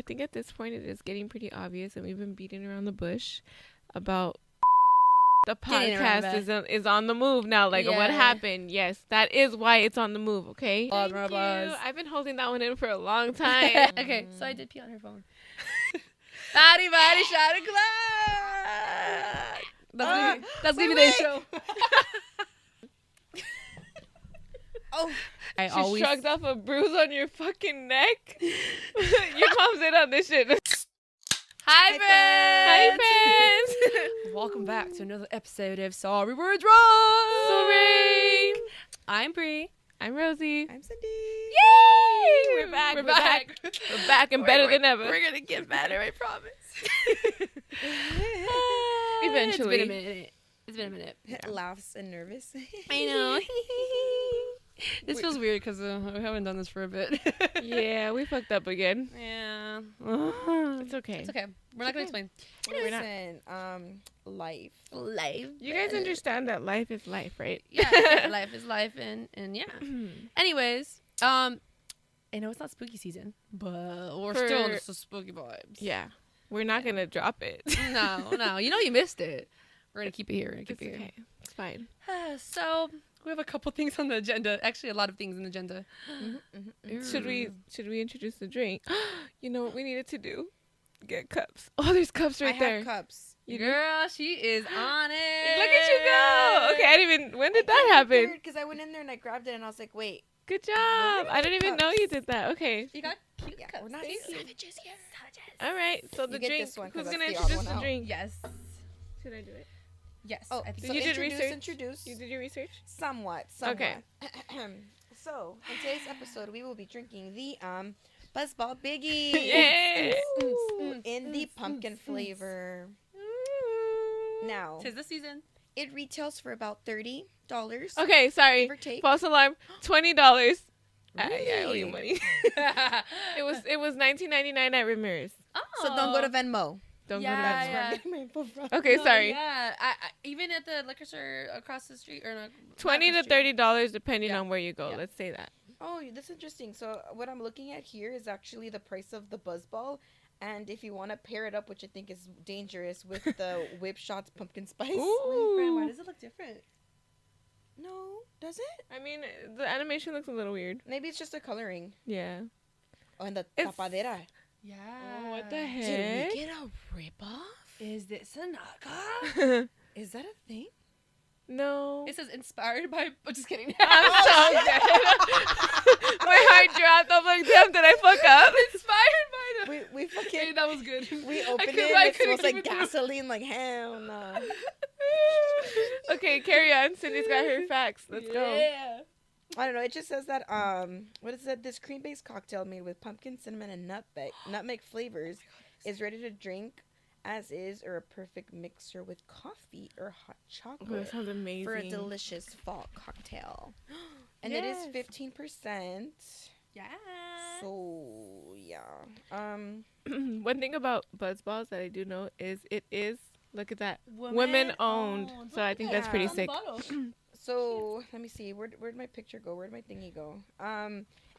I think at this point it is getting pretty obvious, and we've been beating around the bush about the podcast is on the move now. Like, what happened? Yes, that is why it's on the move. Okay. Thank you. I've been holding that one in for a long time. Okay, so I did pee on her phone. Body shot a glass. That's gonna be the intro. She shrugged off a bruise on your fucking neck. Your mom's in on this shit. Hi friends! Welcome back to another episode of Sorry We're Drunk! Sorry! I'm Bree. I'm Rosie. I'm Cindy. Yay! We're back. We're back and better than ever. We're gonna get better, I promise. Eventually. It's been a minute. Laughs and nervous. I know. This feels weird because we haven't done this for a bit. Yeah, we fucked up again. Yeah. It's okay. It's okay. We're not going to explain. Listen, life. You guys understand that life is life, right? Yeah, life is life, and yeah. Anyways, I know it's not spooky season, but we're still in the spooky vibes. Yeah. We're not going to drop it. No. You know you missed it. We're going to keep it here. It's okay. It's fine. So... we have a couple things on the agenda. Actually, a lot of things on the agenda. Should we introduce the drink? You know what we needed to do? Get cups. Oh, there's cups right there. I have cups. Girl, she is on it. Look at you go. Okay, I didn't even. When did that happen? Because I went in there and I grabbed it and I was like, wait. Good job. I didn't even know you did that. Okay. You got cute cups. We're not savages here. All right. So the drink. Who's gonna introduce the drink? Yes. Should I do it? Yes. Oh, so you did research? You did your research? Somewhat. Okay. So, in today's episode, we will be drinking the Buzzball Biggie. Yes. In the pumpkin flavor. Now, 'tis the season. It retails for about $30. Okay, sorry. Give or take. False alarm. $20. Really? I owe you money. It was $19.99 at Ramirez. Oh. So don't go to Venmo. Don't go to that. Yeah. Okay, No, sorry. Yeah, I even at the liquor store across the street, or not, $20 to $30 depending Yeah. on where you go. Yeah. Let's say that. Oh, that's interesting. So what I'm looking at here is actually the price of the Buzzball. And if you want to pair it up, which I think is dangerous, with the Whip Shots pumpkin spice. Ooh. Friend, why does it look different? No, does it? I mean, the animation looks a little weird. Maybe it's just the coloring. Yeah. Oh, and the It's- tapadera. Yeah. Oh, what the Did heck? we get a ripoff? Is this a knockoff? Is that a thing? No. It says inspired by. I'm just kidding. I'm so dead. My heart dropped. I'm like, damn, did I fuck up? Inspired by the. We fucking. Okay, that was good. We opened couldn't- it I and it couldn't smells like keep it through. gasoline. Like, hell no. Okay, carry on. Cindy's got her facts. Let's go. Yeah. I don't know. It just says that what is that? This cream-based cocktail made with pumpkin, cinnamon, and nutmeg flavors is ready to drink as is, or a perfect mixer with coffee or hot Oh, chocolate that sounds amazing. for a delicious fall cocktail. And it is 15%. Yeah. So yeah. One thing about Buzzballs that I do know is it is, look at that, women owned. So I think that's pretty sick. So let me see. Where'd my picture go? Where'd my thingy go?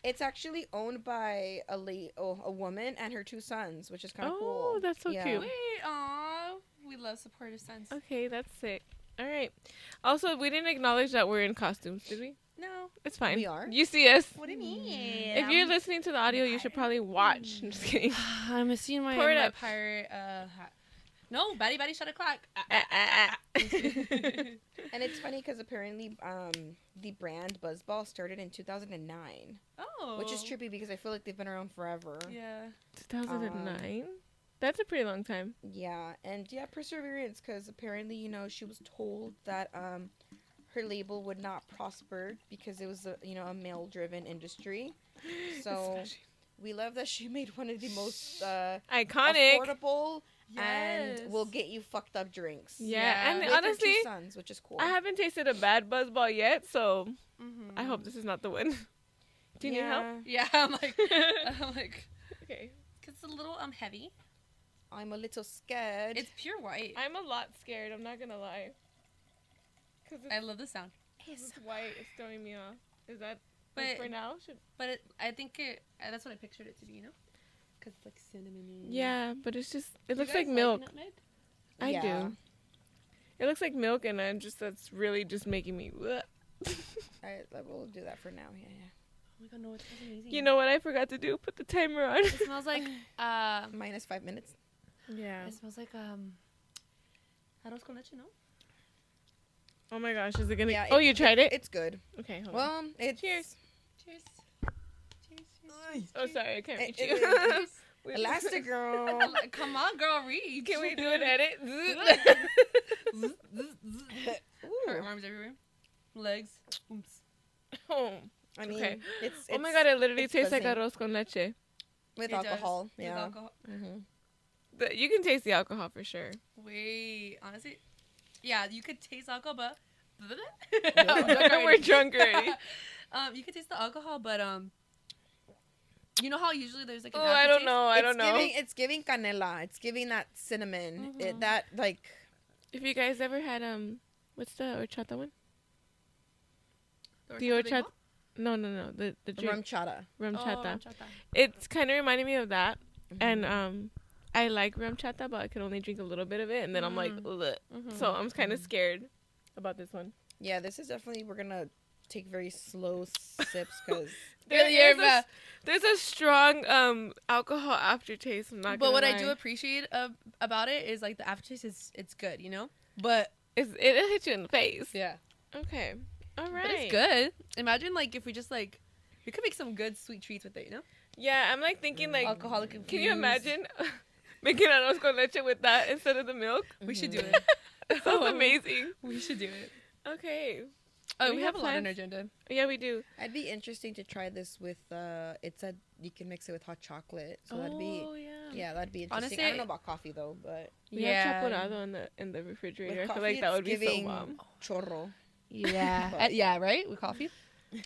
It's actually owned by a woman and her two sons, which is kind of cool. Oh, that's so cute. Wait, aw. We love supportive sons. Okay, that's sick. All right. Also, we didn't acknowledge that we're in costumes, did we? No. It's fine. We are? You see us. What do you mean? If you're listening to the audio, you should probably watch. I'm just kidding. I'm seeing my, Pour it my up. pirate hat. No, batty shot o'clock. And it's funny because apparently the brand Buzzball started in 2009, Oh. which is trippy because I feel like they've been around forever. Yeah. 2009? That's a pretty long time. Yeah, and yeah, perseverance, because apparently, she was told that her label would not prosper because it was a male-driven industry. So we love that she made one of the most iconic, affordable, Yes. and will get you fucked up drinks. Yeah, and With her honestly, two sons, which is cool. I haven't tasted a bad Buzzball yet, so I hope this is not the one. Do you need help? Yeah, I'm like, Okay. cause it's a little heavy. I'm a little scared. It's pure white. I'm a lot scared. I'm not gonna lie. Cause I love the sound. it's white. It's throwing me off. Is that But for now? I think that's what I pictured it to be. Because it's like cinnamon. Yeah, but it's just, it looks you guys like milk. Nutmeg? I do. It looks like milk, and that's really just making me. I will do that for now. Yeah. Oh my god, no, it smells amazing. You know what I forgot to do? Put the timer on. It smells like minus 5 minutes. Yeah. It smells like arroz con leche, no? Oh my gosh, is it gonna? Yeah, Oh, you tried it? It's good. Okay. Hold on. Well, it's Cheers. Cheers. Oh, sorry, I can't reach it- you. Elastic girl. Come on, girl, read. Can we do an edit? Her arms everywhere. Legs. Oops. Oh. I mean, Okay. it's Oh my god, it literally it's tastes like buzzing. arroz con leche. with It alcohol. does. Yeah. With alcohol. Mm-hmm. You can taste the alcohol for sure. Wait, honestly, yeah, you could taste alcohol, but We're drunk already. You could taste the alcohol, but you know how usually there's like an Oh, I don't aftertaste? know. I don't know. It's giving canela. It's giving that cinnamon. Mhm. That like. If you guys ever had what's the horchata one? The The horchata horchata. bagel? No. The drink. Rum chata. Rum Oh, chata. horchata. It's kind of reminding me of that, Mm-hmm. and I like rum chata, but I can only drink a little bit of it, and then I'm like, ugh. So I'm kind of scared about this one. Yeah, this is definitely, we're gonna take very slow sips because There's a strong alcohol aftertaste. I'm not. But gonna what lie. I do appreciate about it is like the aftertaste is it's good, you know. But It'll hit you in the face. yeah, Okay. All right. but it's good. Imagine like if we just like we could make some good sweet treats with it, you know. Yeah, I'm like thinking like, Alcoholic can infused. you imagine making arroz con leche with that instead of the milk? We should do it. That sounds amazing. We should do it. Okay. Oh, We we have have a lot on plans? our agenda. Yeah, we do. It'd be interesting to try this with. It said you can mix it with hot chocolate, so that'd be. Oh, yeah. Yeah, that'd be interesting. Honestly- I don't know about coffee though, but We Yeah. have chaporado in the refrigerator. With I feel coffee, like that would it's be so giving bomb. chorro. Yeah, But- yeah, right. With coffee,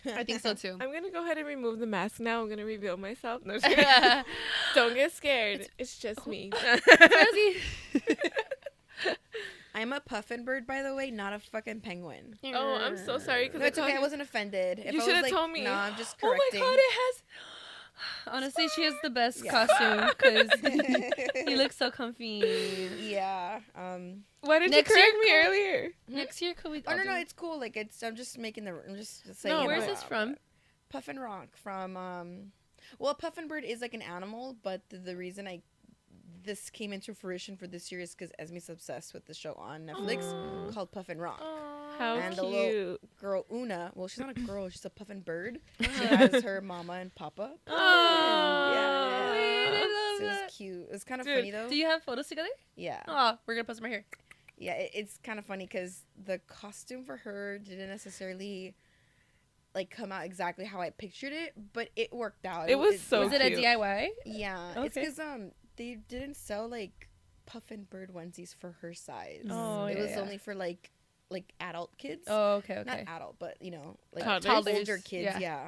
I think so too. I'm gonna go ahead and remove the mask now. I'm gonna reveal myself. No, just kidding. Don't get scared. It's just me. Rosie. I'm a puffin bird, by the way, not a fucking penguin. Oh, I'm so sorry. Because No, it's okay. I wasn't offended. If You I was should've like, told me. No, I'm just Oh my correcting. god, it has. Honestly, she has the best Yeah. costume because you look so comfy. Yeah. Why didn't Next you correct year, me cool. earlier? Next year, could we? Oh no, it's cool. Like I'm just making the. I'm just saying. No, it Where's out this loud. from? Puffin Rock from. Well, puffin bird is like an animal, but the reason this came into fruition for this year is because Esme's obsessed with the show on Netflix Aw. called Puffin Rock. How And the cute. little girl Una. Well, she's not a girl. She's a puffin bird. She has her mama and papa. Oh, Yeah. I So it love was cute. It was kind of Dude, funny though. Do you have photos together? Yeah. Oh, we're gonna post them right here. Yeah, it's kind of funny because the costume for her didn't necessarily like come out exactly how I pictured it, but it worked out. It was so Was it a cute. DIY? Yeah, it's Okay. because they didn't sell like puffin bird onesies for her size. Oh, it yeah, was yeah. only for like adult kids. Oh, okay, Not okay. adult, but like Toddlers? older kids. Yeah. Yeah.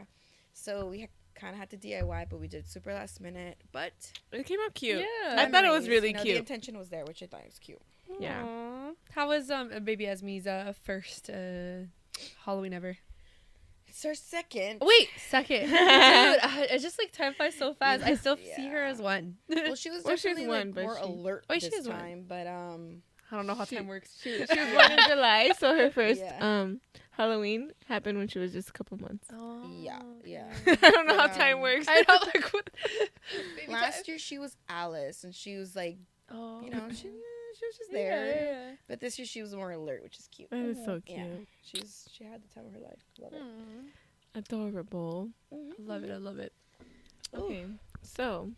So we kind of had to DIY, but we did super last minute. But It came out cute. Yeah. I thought it was memories, really The cute. intention was there, which I thought was cute. Yeah. Aw. How was baby Esme's first Halloween ever? It's our second. Wait, second. Dude, it's just like time flies so fast. I still see her Yeah. as one. Well, she was Well, she's definitely one, but more she- alert Oh, she this is one. time, but I don't know how She- time works. She was born in July, so her first Yeah. Halloween happened when she was just a couple months. Oh, Yeah, yeah. I don't know how But, time works. I know, like, what? Baby last year she was Alice, and she was like, Oh. you know, she was just there. Yeah. But this year she was more alert, which is cute. That is so cute. Yeah, she had the time of her life. Love it. Adorable. Love it. I love it. Okay, so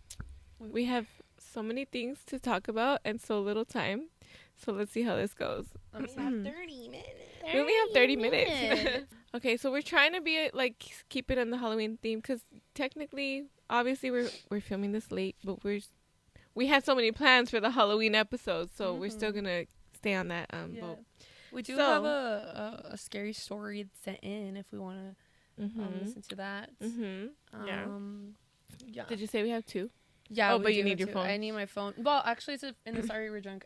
we have so many things to talk about and so little time. So let's see how this goes. We have 30 minutes. We only have 30 minutes. Okay, so we're trying to be like keep it in the Halloween theme because technically, obviously, we're filming this late, but we had so many plans for the Halloween episode, so we're still gonna stay on that Yeah. boat. We do So- have a scary story sent in if we want to listen to that. Yeah. Yeah. Did you say we have two? Yeah. Oh, we but you do need have your to. phone. I need my phone. Well, actually, it's in the Sorry We're Drunk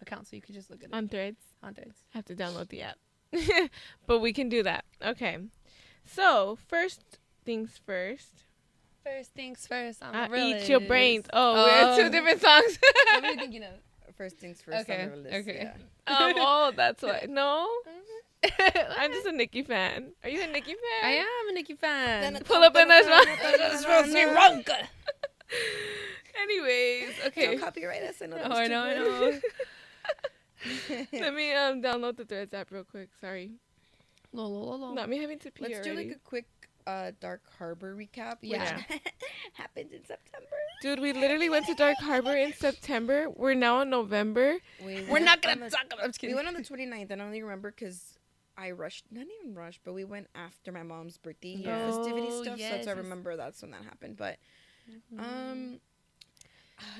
account, so you could just look at it On Threads? on Threads. I have to download the app. But we can do that. Okay. So, first things first. First things first. Eat your brains. Oh, we're 2 different songs. What are you thinking of? First things first. Okay. On the list, Okay. Yeah. Oh, that's why. No. I'm just a Nicki fan. Are you a Nicki fan? I am a Nicki fan. Pull up in this one. Anyways, okay. Don't copyright us. I know. I know. Let me download the Threads app real quick. Sorry. Lol. Not me having to pee Let's already. do like a quick Dark Harbor recap. Yeah. Which happened in September. Dude, we literally went to Dark Harbor in September. We're now in November. We're not gonna talk about. I'm just kidding. We went on the 29th. I only remember because I rushed. Not even rushed, but we went after my mom's birthday festivity stuff. Yes, so that's I remember that's when that happened. But I'm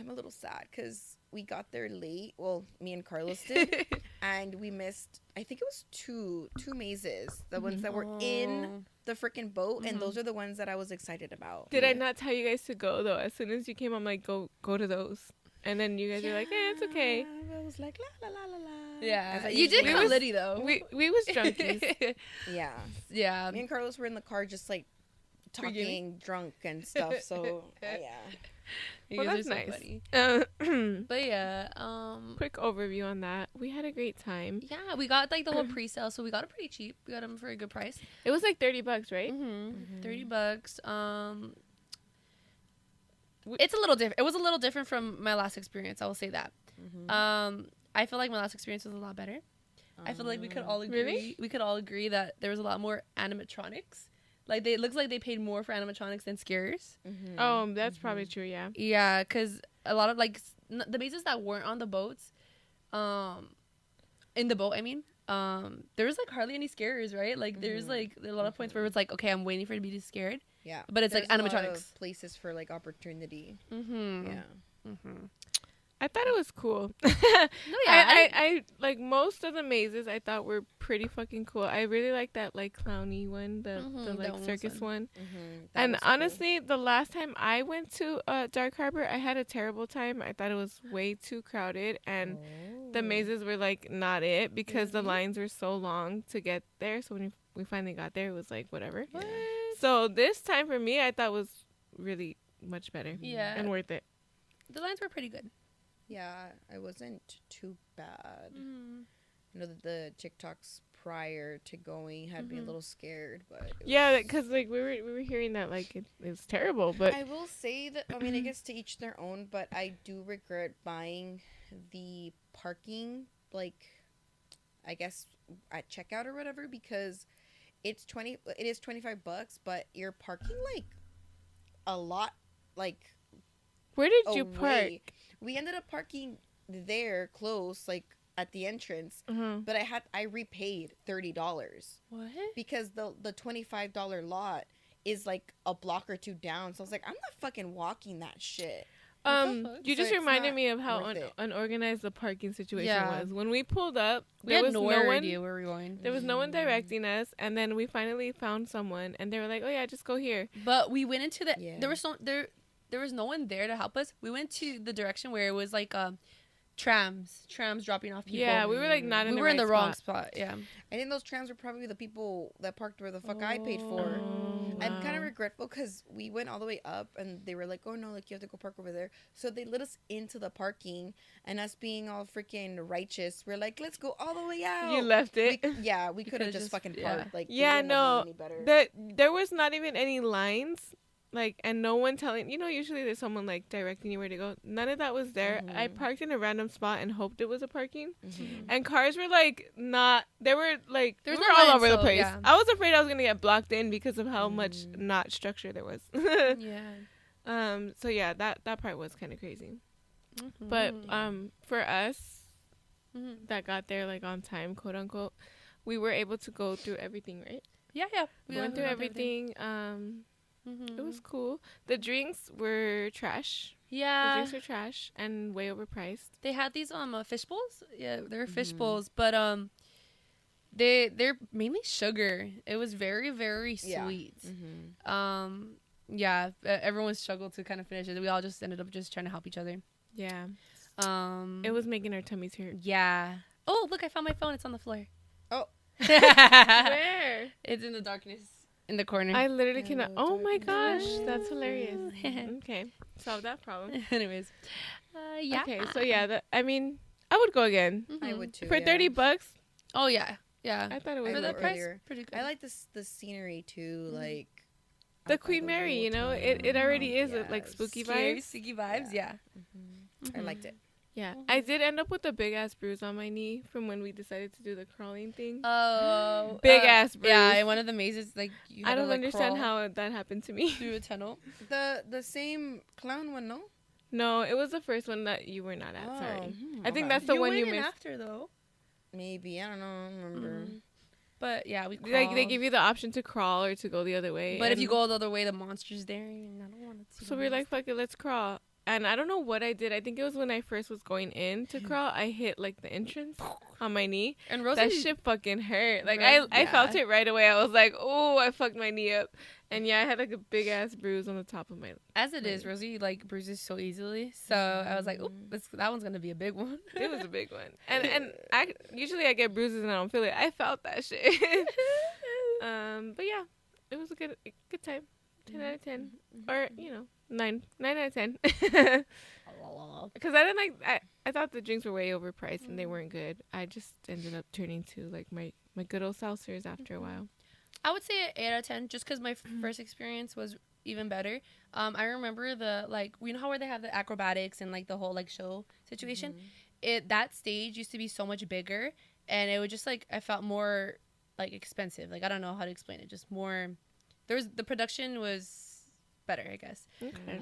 a little sad because we got there late. Well, me and Carlos did, and we missed. I think it was two mazes. The ones that were in the freaking boat, and those are the ones that I was excited about. Did I not tell you guys to go though? As soon as you came, I'm like, go to those, and then you guys are like, it's okay. I was like, la la la la la. Yeah, you did come litty though. We was junkies. Yeah. Me and Carlos were in the car just like talking drunk and stuff. So yeah. Well, that's nice. Funny. But yeah, quick overview on that. We had a great time. Yeah, we got like the whole pre-sale, so we got it pretty cheap. We got them for a good price. It was like $30, right? $30. It's a little different. It was a little different from my last experience. I will say that. I feel like my last experience was a lot better. I feel like we could all agree. Really? We could all agree that there was a lot more animatronics. Like it looks like they paid more for animatronics than scares. Oh, that's probably true. Yeah. Yeah, because a lot of like the mazes that weren't on the boats, in the boat, I mean, there was like hardly any scares, right? Like there's like a lot of points where it's like, okay, I'm waiting for it to be scared. Yeah. But it's there's like a lot animatronics. of places for like opportunity. Yeah. I thought it was cool. No, yeah. I like most of the mazes I thought were pretty fucking cool. I really like that like clowny one, the like circus one. And honestly, the last time I went to Dark Harbor, I had a terrible time. I thought it was way too crowded, and the mazes were like not it because the lines were so long to get there. So when we finally got there, it was like whatever. What? So this time for me, I thought was really much better. Yeah. And worth it. The lines were pretty good. Yeah, it wasn't too bad. I know that the TikToks prior to going had me a little scared, but because like we were hearing that like it's terrible. But I will say that I mean I guess to each their own, but I do regret buying the parking like I guess at checkout or whatever because it is $25, but you're parking like a lot like. Where did you park? We ended up parking there close, like at the entrance. But I repaid $30. What? Because the $25 lot is like a block or two down. So I was like, I'm not fucking walking that shit. You just reminded me of how unorganized the parking situation was. When we pulled up, there was no idea where we were going. There was no one directing us, and then we finally found someone, and they were like, "Oh yeah, just go here." But we went into there was no one there to help us. We went to the direction where it was like trams dropping off people. Yeah, we were like not in we the were right in the wrong spot. Yeah. I think those trams were probably the people that parked where the fuck I paid for. Wow. I'm kind of regretful because we went all the way up and they were like, oh no, like you have to go park over there. So they let us into the parking and us being all freaking righteous, we're like, let's go all the way out. You left it. We could have just fucking parked. Like, no, there was not even any lines. Like, and no one telling, usually there's someone like directing you where to go. None of that was there. I parked in a random spot and hoped it was a parking. And cars were like they were like, we were all over the place. Yeah. I was afraid I was going to get blocked in because of how much not structure there was. So yeah, that part was kind of crazy. But for us that got there like on time, quote unquote, we were able to go through everything, right? Yeah. We went through everything. It was cool. The drinks were trash. Yeah. The drinks were trash and way overpriced. They had these fish bowls. Yeah, they were fish bowls, but they're mainly sugar. It was very, very sweet. Yeah. Everyone struggled to kind of finish it. We all just ended up just trying to help each other. Yeah. It was making our tummies hurt. Yeah. Oh, look, I found my phone. It's on the floor. Oh. Where? It's in the darkness. in the corner. I literally cannot. Oh my gosh, that's hilarious. Okay, solve that problem. Anyways, yeah. Okay, so yeah, I mean, I would go again. Mm-hmm. I would too. For $30. Oh yeah. I thought it was for the price. Earlier. Pretty good. I like the scenery too, like the Queen Mary. You know, it already is like spooky vibes. Spooky vibes. Yeah. I liked it. Yeah, I did end up with a big ass bruise on my knee from when we decided to do the crawling thing. Oh, big ass bruise. Yeah, in one of the mazes, like you had I don't to, understand how that happened to me. Through a tunnel. The same clown one, no? No, it was the first one that you were not at. Sorry, I think okay. that's the one you went in missed. after though. Maybe I don't know. I don't remember. But yeah, we crawled. Like they give you the option to crawl or to go the other way. But if you go the other way, the monster's there, and I don't want to see. So we're like, fuck it, let's crawl. And I don't know what I did. I think it was when I first was going in to crawl. I hit like the entrance on my knee. And Rosie, that shit fucking hurt. Like I felt it right away. I was like, oh, I fucked my knee up. And yeah, I had like a big ass bruise on the top of my. As it is, Rosie like bruises so easily. So I was like, oh, that one's gonna be a big one. It was a big one. And I usually I get bruises and I don't feel it. I felt that shit. But yeah, it was a good time. 10 out of 10, or 9 out of 10. Because I didn't like. I thought the drinks were way overpriced and they weren't good. I just ended up turning to like my good old seltzers after a while. I would say 8 out of 10, just because my first experience was even better. I remember you know how where they have the acrobatics and like the whole like show situation. That stage used to be so much bigger, and it would just like I felt more like expensive. Like I don't know how to explain it. Just more. The production was better, I guess. Okay.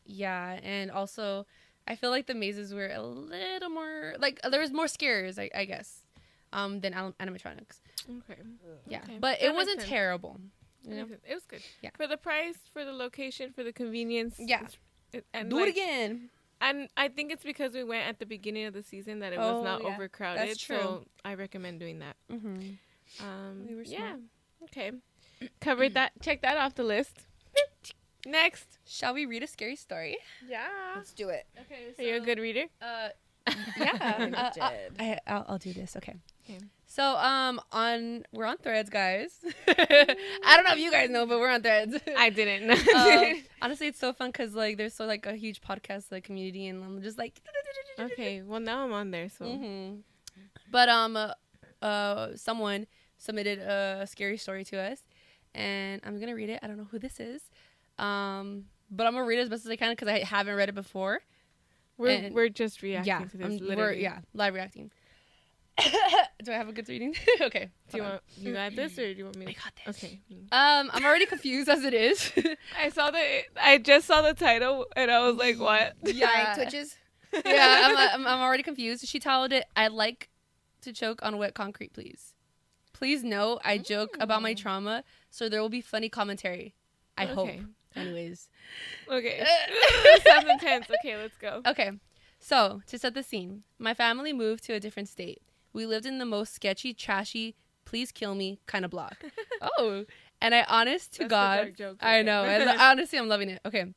Yeah, and also I feel like the mazes were a little more like there was more scares, I guess, than animatronics. Okay. Yeah, okay. but it wasn't terrible. You know? It was good. Yeah. For the price, for the location, for the convenience. Yeah. And do it again. And I think it's because we went at the beginning of the season that it was not overcrowded. That's true. So I recommend doing that. We were smart. Yeah. Okay. Covered that. Check that off the list. Next. Shall we read a scary story? Yeah. Let's do it. Okay. Are you a good reader? Yeah. I'll do this. Okay. So we're on Threads, guys. I don't know if you guys know, but we're on Threads. I didn't know. Honestly, it's so fun because like there's so like a huge podcast like community, and I'm just like. Okay. Well, now I'm on there, so. But someone submitted a scary story to us, and I'm gonna read it. I don't know who this is, but I'm gonna read it as best as I can because I haven't read it before. We're just reacting to this. Live reacting. Do I have a good reading? Okay. Do you got this or do you want me to? I got this. Okay. I'm already confused as it is. I just saw the title and I was like, what? Yeah. Twitches. Yeah, I'm already confused. She titled it, "I'd like to choke on wet concrete, please. Please know I joke about my trauma, so there will be funny commentary. I hope." Anyways. Okay. Sounds intense. Okay, let's go. Okay. So, to set the scene, my family moved to a different state. We lived in the most sketchy, trashy, please kill me kind of block. Oh. And I honest to God, I know. Honestly, I'm loving it. Okay.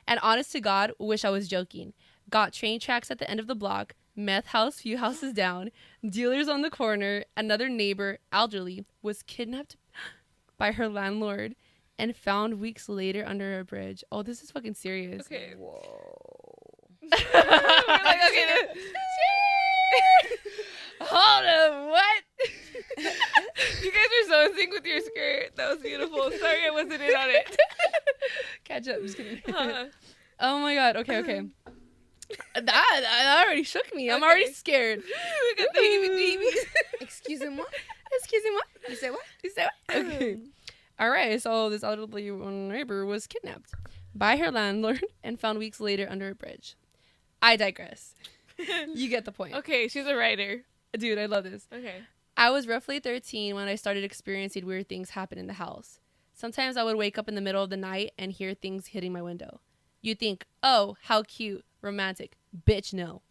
And honest to God, wish I was joking. Got train tracks at the end of the block, meth house few houses down, dealers on the corner, another neighbor, elderly, was kidnapped by her landlord and found weeks later under a bridge. Oh, this is fucking serious. Okay. Whoa. We're like, okay. Hold on, what? You guys are so in sync with your skirt. That was beautiful. Sorry I wasn't in on it. Catch up. Just kidding. Oh my God. Okay. That already shook me. I'm already scared. We got the heebie-jeebies. Excuse me. You say what? Okay. All right. So this elderly neighbor was kidnapped by her landlord and found weeks later under a bridge. I digress. You get the point. Okay, she's a writer. Dude, I love this. Okay. I was roughly 13 when I started experiencing weird things happen in the house. Sometimes I would wake up in the middle of the night and hear things hitting my window. You'd think, oh, how cute, romantic. Bitch, no.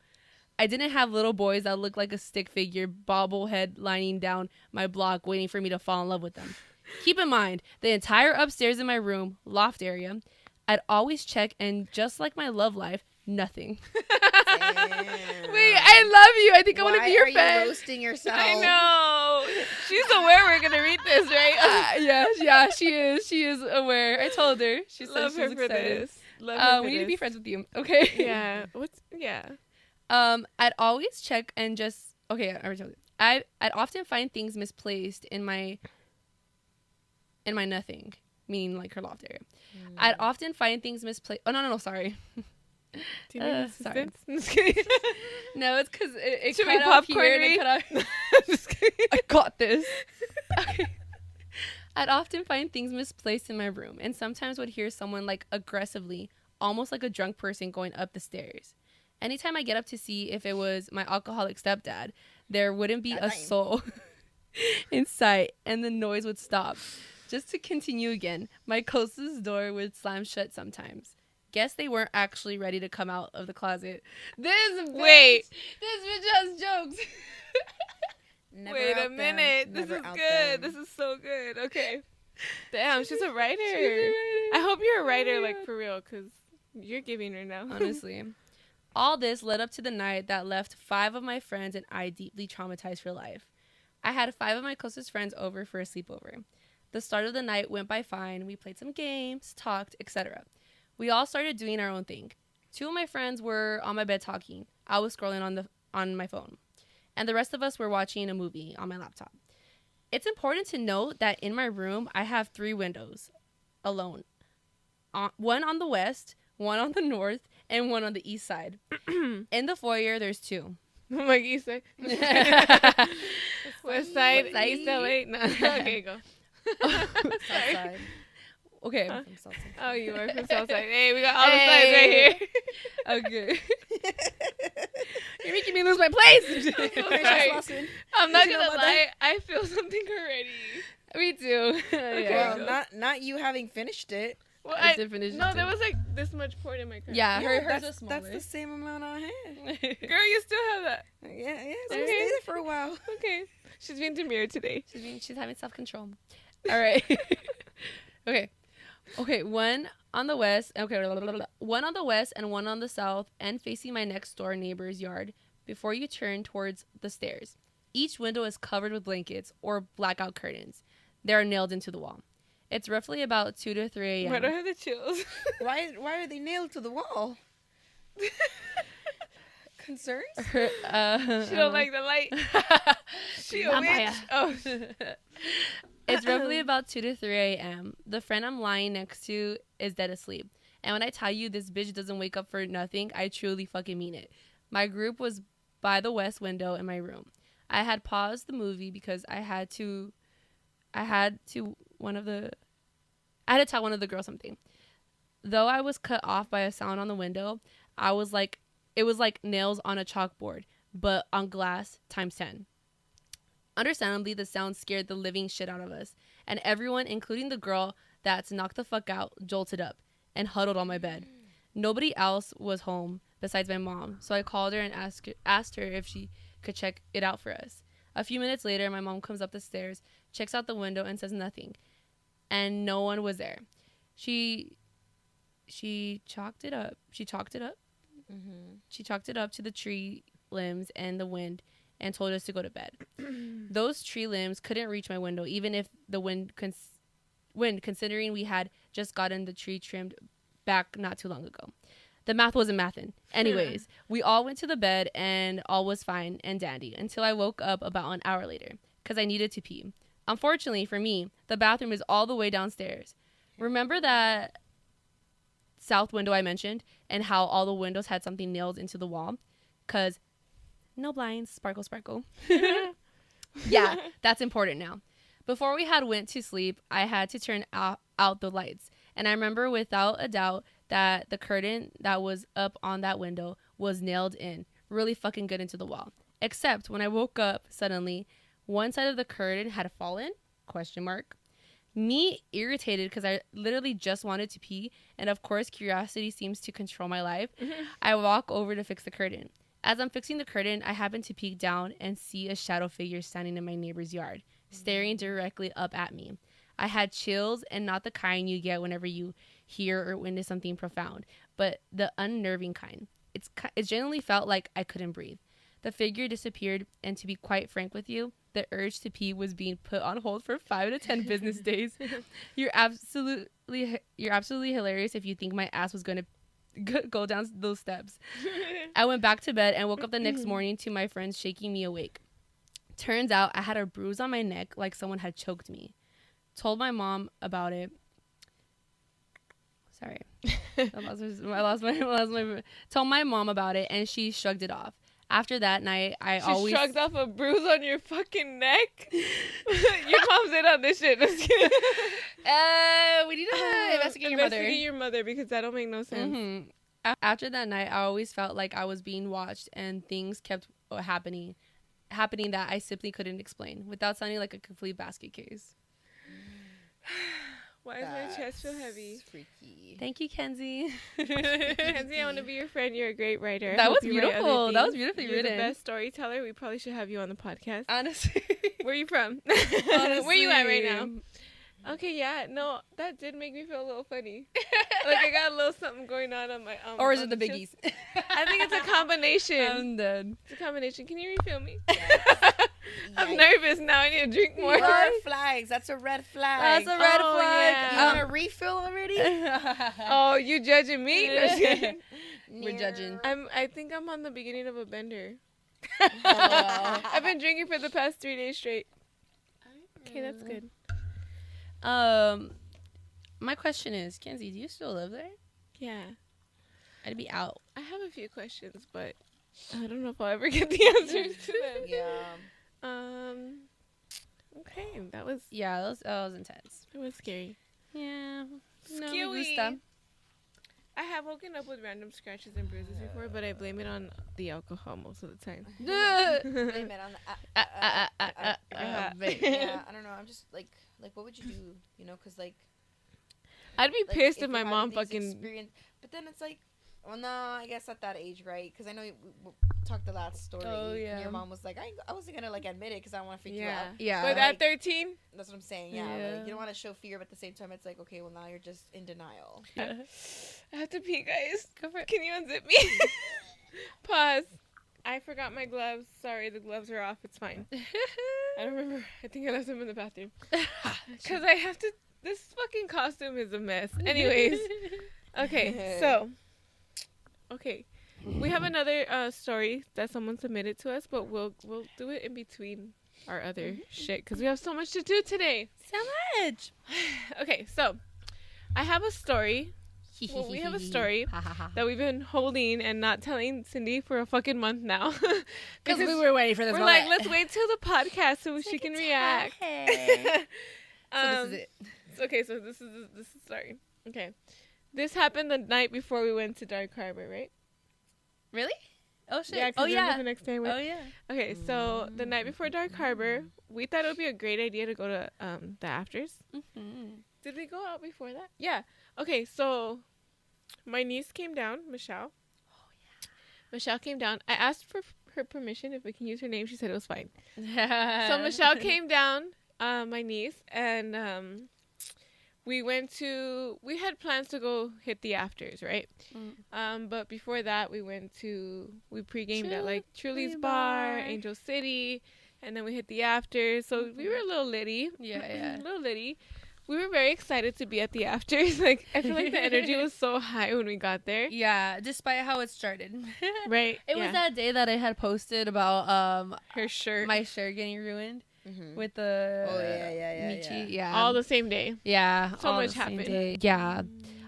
I didn't have little boys that looked like a stick figure bobblehead lining down my block waiting for me to fall in love with them. Keep in mind, the entire upstairs in my room, loft area, I'd always check, and just like my love life, nothing. Wait, I love you. I think I want to be your Why fan. are you roasting yourself? I know. She's aware we're gonna read this, right? Yeah, she is. She is aware. I told her. She said she's excited. This. Love her for we need to this. be friends with you, okay? Yeah. Yeah. I'd always check and just okay. I already told you. I'd often find things misplaced in my nothing, meaning like her loft area. I'd often find things misplaced. Oh no, sorry. Do you need assistance? I'm just kidding. No, it's because it Should cut we off popcorn here and it cut off. Just kidding. I got this. Okay. I'd often find things misplaced in my room, and sometimes would hear someone like aggressively, almost like a drunk person, going up the stairs. Anytime I get up to see if it was my alcoholic stepdad, there wouldn't be a soul in sight, and the noise would stop. Just to continue again, my closest door would slam shut sometimes. Guess they weren't actually ready to come out of the closet. This bitch has jokes. Wait a minute. This is good. This is so good. Okay. Damn, she's a writer. I hope you're a writer, like, for real, because you're giving her now. Honestly. All this led up to the night that left 5 of my friends and I deeply traumatized for life. I had 5 of my closest friends over for a sleepover. The start of the night went by fine. We played some games, talked, etc. We all started doing our own thing. 2 of my friends were on my bed talking. I was scrolling on my phone. And the rest of us were watching a movie on my laptop. It's important to note that in my room, I have 3 windows alone. One on the west, one on the north, and one on the east side. In the foyer, there's 2. I'm like, east side. West side, east LA. No. Okay, go. South side. Okay. Huh? From South side. Oh, you are from South side. Hey, we got all the sides right here. Okay. You're making me lose my place. Sorry. I'm not gonna lie. I feel something already. Me too. Okay, well, not you having finished it. Well, I did finish it no, too. there was like this much porn in my car. Yeah, hers that's, is smaller. that's the same amount I had. Girl, you still have that. Yeah, so Okay. stay there for a while. Okay. She's being demure today. She's having self-control. All right. Okay, one on the west. Okay, one on the west and one on the south, and facing my next door neighbor's yard. Before you turn towards the stairs, each window is covered with blankets or blackout curtains. They are nailed into the wall. It's roughly about 2 to 3 a.m. Why do I have the chills? Why are they nailed to the wall? Concerns? She don't like the light. She a witch. Oh. It's roughly about 2 to 3 a.m. The friend I'm lying next to is dead asleep. And when I tell you this bitch doesn't wake up for nothing, I truly fucking mean it. My group was by the west window in my room. I had paused the movie because I had to tell one of the girls something. Though I was cut off by a sound on the window, it was like nails on a chalkboard, but on glass times 10. Understandably, the sound scared the living shit out of us, and everyone, including the girl that's knocked the fuck out, jolted up and huddled on my bed. Nobody else was home besides my mom, so I called her and asked her if she could check it out for us. A few minutes later, my mom comes up the stairs, checks out the window, and says nothing, and no one was there. She chalked it up. Mm-hmm. She chalked it up to the tree limbs and the wind, and told us to go to bed. Those tree limbs couldn't reach my window, even if the wind, considering we had just gotten the tree trimmed back not too long ago. The math wasn't mathin'. Anyways, we all went to the bed, and all was fine and dandy until I woke up about an hour later, because I needed to pee. Unfortunately for me, the bathroom is all the way downstairs. Remember that south window I mentioned, and how all the windows had something nailed into the wall? Because no blinds, sparkle. Yeah, that's important now. Before we had went to sleep, I had to turn out the lights. And I remember without a doubt that the curtain that was up on that window was nailed in really fucking good into the wall. Except when I woke up suddenly, one side of the curtain had fallen, ? Me irritated because I literally just wanted to pee. And of course, curiosity seems to control my life. I walk over to fix the curtain. As I'm fixing the curtain, I happen to peek down and see a shadow figure standing in my neighbor's yard, staring directly up at me. I had chills, and not the kind you get whenever you hear or witness something profound, but the unnerving kind. It genuinely felt like I couldn't breathe. The figure disappeared, and to be quite frank with you, the urge to pee was being put on hold for 5 to 10 business days. You're absolutely hilarious if you think my ass was going to go down those steps. I went back to bed and woke up the next morning to my friends shaking me awake. Turns out I had a bruise on my neck like someone had choked me. Told my mom about it. Sorry. I lost my told my mom about it, and she shrugged it off. After that night, She shrugged off a bruise on your fucking neck? Your mom's in on this shit. Just kidding. We need to investigate your mother. Investigate your mother, because that don't make no sense. Mm-hmm. After that night, I always felt like I was being watched, and things kept happening that I simply couldn't explain, without sounding like a complete basket case. Why does my chest feel heavy? Freaky. Thank you, Kenzie. Kenzie, I want to be your friend. You're a great writer. That was beautiful. That was beautifully You're written. You're the best storyteller. We probably should have you on the podcast. Honestly. Where are you from? Honestly. Where you at right now? Okay, yeah. No, that did make me feel a little funny. Like I got a little something going on my or is it the biggies? I think it's a combination. I'm dead. It's a combination. Can you refill me? Yes. I'm nervous now. I need to drink more. Red flags. That's a red flag. That's a red flag. Yeah. You want a refill already? Oh, you judging me? We're judging. I think I'm on the beginning of a bender. Wow. I've been drinking for the past 3 days straight. Okay, that's good. My question is, Kenzie, do you still live there? Yeah. I'd be out. I have a few questions, but I don't know if I'll ever get the answers to them. Yeah. Okay, that was intense. it was scary. Yeah. No, Scary. me gusta. I have woken up with random scratches and bruises before, but I blame it on the alcohol most of the time. Blame it on the Yeah. yeah, I don't know. I'm just like what would you do? You know, because like I'd be like, pissed if my you're mom having these fucking. But then it's like, well, no, I guess at that age, right? Because I know we talked the last story. Oh, yeah. And your mom was like, I wasn't gonna like admit it because I don't want to freak you Yeah. out. Yeah. But Like, at 13, that's what I'm saying. Yeah, Yeah. like you don't want to show fear, but at the same time, it's like, okay, well now you're just in denial. I have to pee, guys. Go for it. Can you unzip me? Pause. I forgot my gloves. Sorry, the gloves are off. It's fine. I don't remember. I think I left them in the bathroom. Because I have to. This fucking costume is a mess. Anyways. Okay, so. Okay. We have another story that someone submitted to us, but we'll do it in between our other shit because we have so much to do today. So much. Okay, so I have a story. Well, we have a story that we've been holding and not telling Cindy for a fucking month now. Because we were waiting for this we're moment. like, let's wait till the podcast so she can react. So this is it. Okay, so this is sorry. Okay. This happened the night before we went to Dark Harbor, right? Really? Oh, shit. Yeah, Oh, yeah. the next day. Oh, yeah. Okay, so the night before Dark Harbor, we thought it would be a great idea to go to the afters. Mm-hmm. Did we go out before that? Yeah. Okay, so my niece came down, Michelle. Oh, yeah. Michelle came down. I asked for her permission if we can use her name. She said it was fine. So Michelle came down, my niece, and we had plans to go hit the afters, right? But before that, we pre-gamed at like Truly's Bar, Angel City, and then we hit the afters. So we were a little litty. Yeah. A little litty. We were very excited to be at the afters. Like, I feel like the energy was so high when we got there. Yeah, despite how it started. Right. It was that day that I had posted about her shirt. My shirt getting ruined. Mm-hmm. With the Michi. Yeah. All the same day. Yeah. So much happened. Yeah.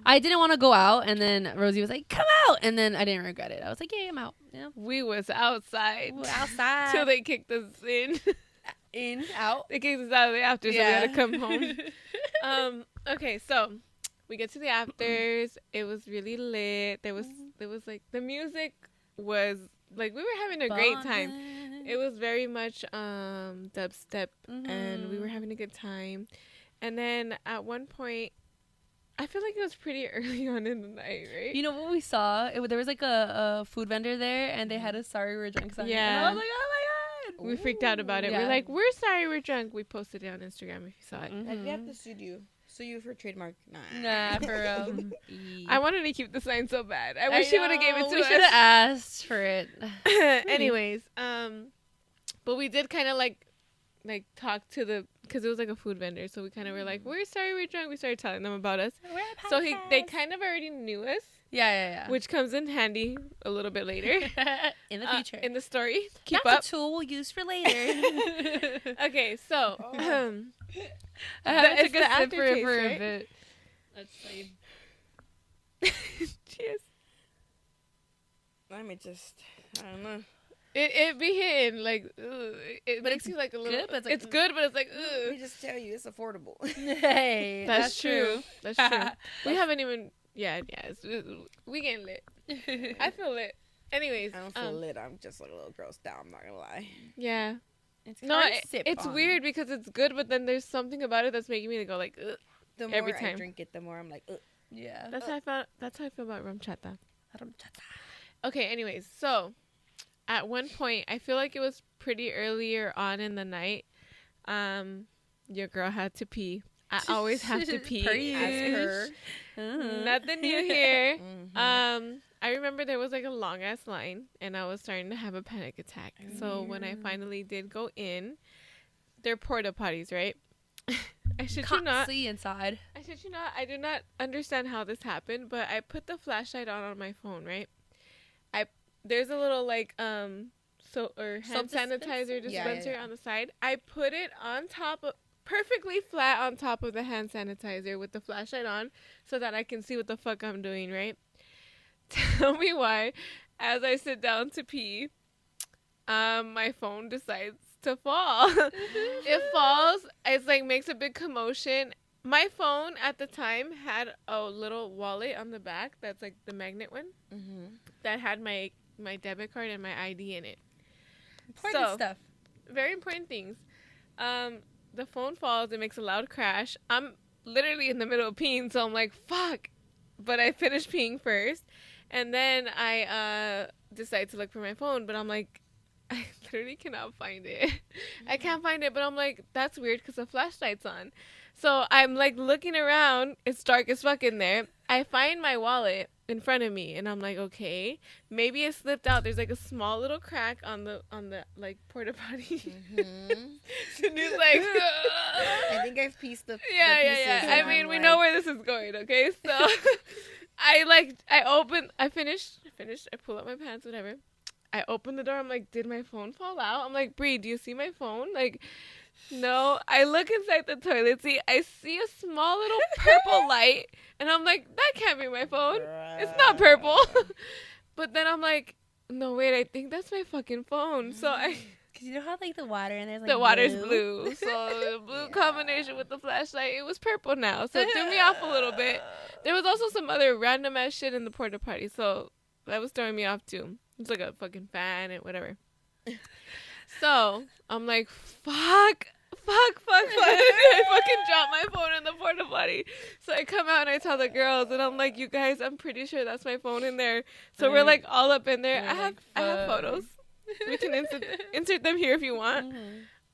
I didn't want to go out, and then Rosie was like, come out, and then I didn't regret it. I was like, yeah, I'm out. Yeah. We was outside. Outside. Till they kicked us in. Out. They kicked us out of the afters, so we had to come home. Okay, so we get to the afters. It was really lit. There was like, the music was like, we were having a great time. It was very much dubstep, and we were having a good time. And then at one point, I feel like it was pretty early on in the night, right? You know what we saw? There was like a food vendor there, and they had a "Sorry We're Drunk" sign. Yeah. And I was like, oh my god! We freaked out about it. Yeah. We're like, we're sorry we're drunk. We posted it on Instagram if you saw it. Like, we have the studio So you for trademark? Nah, for real. I wanted to keep the sign so bad. I wish she would have gave it to us. We should have asked for it. Anyways, but we did kind of like talk to because it was like a food vendor, so we kind of were like, we're sorry we're drunk. We started telling them about us. So they kind of already knew us. Yeah. Which comes in handy a little bit later. In the future. In the story. Keep That's up. a tool we'll use for later. Okay, so. I haven't took a sip for a bit. Let's see. Cheers. Let me just, I don't know. It be hitting, like, it makes you like a little. Good, but it's, like, it's good, but it's like, Let me just tell you, it's affordable. Hey, that's true. That's true. We haven't even. Yeah. We getting lit. I feel lit. Anyways, I don't feel lit. I'm just like a little grossed out. I'm not gonna lie. Yeah. It's weird because it's good, but then there's something about it that's making me go like, ugh. The more every time I drink it, the more I'm like, ugh. Yeah. That's how I feel about rum chata. Okay. Anyways, so at one point, I feel like it was pretty earlier on in the night. Your girl had to pee. I always have to pee. As her. Nothing new here. I remember there was like a long ass line, and I was starting to have a panic attack. So when I finally did go in, they're porta potties, right? I shit you not. See inside. I shit you not. I do not understand how this happened, but I put the flashlight on my phone, right? There's a little like hand sanitizer dispenser on the side. I put it on top of perfectly flat on top of the hand sanitizer with the flashlight on so that I can see what the fuck I'm doing, right? Tell me why, as I sit down to pee, my phone decides to fall. It falls. It's like makes a big commotion. My phone at the time had a little wallet on the back that's like the magnet one that had my debit card and my ID in it. Important stuff. Very important things. The phone falls. It makes a loud crash. I'm literally in the middle of peeing, so I'm like, fuck. But I finished peeing first. And then I decide to look for my phone, but I'm like, I literally cannot find it. I can't find it, but I'm like, that's weird because the flashlight's on. So I'm like looking around. It's dark as fuck in there. I find my wallet in front of me, and I'm like, okay, maybe it slipped out. There's like a small little crack on the like porta potty. Sydney's like, I think I've pieced the yeah. I mean, we know where this is going, okay? So I finish. I pull up my pants, whatever. I open the door. I'm like, did my phone fall out? I'm like, Bree, do you see my phone? Like, no. I look inside the toilet seat. I see a small little purple light. And I'm like, that can't be my phone. It's not purple. But then I'm like, no, wait, I think that's my fucking phone. So because you know how like the water and there's like the water's blue. So the blue combination with the flashlight, it was purple now. So it threw me off a little bit. There was also some other random ass shit in the porta potty. So that was throwing me off too. It's like a fucking fan and whatever. So I'm like, fuck. I fucking dropped my phone in the porta potty. So I come out and I tell the girls, and I'm like, you guys, I'm pretty sure that's my phone in there. So we're like all up in there. I have photos. We can insert them here if you want.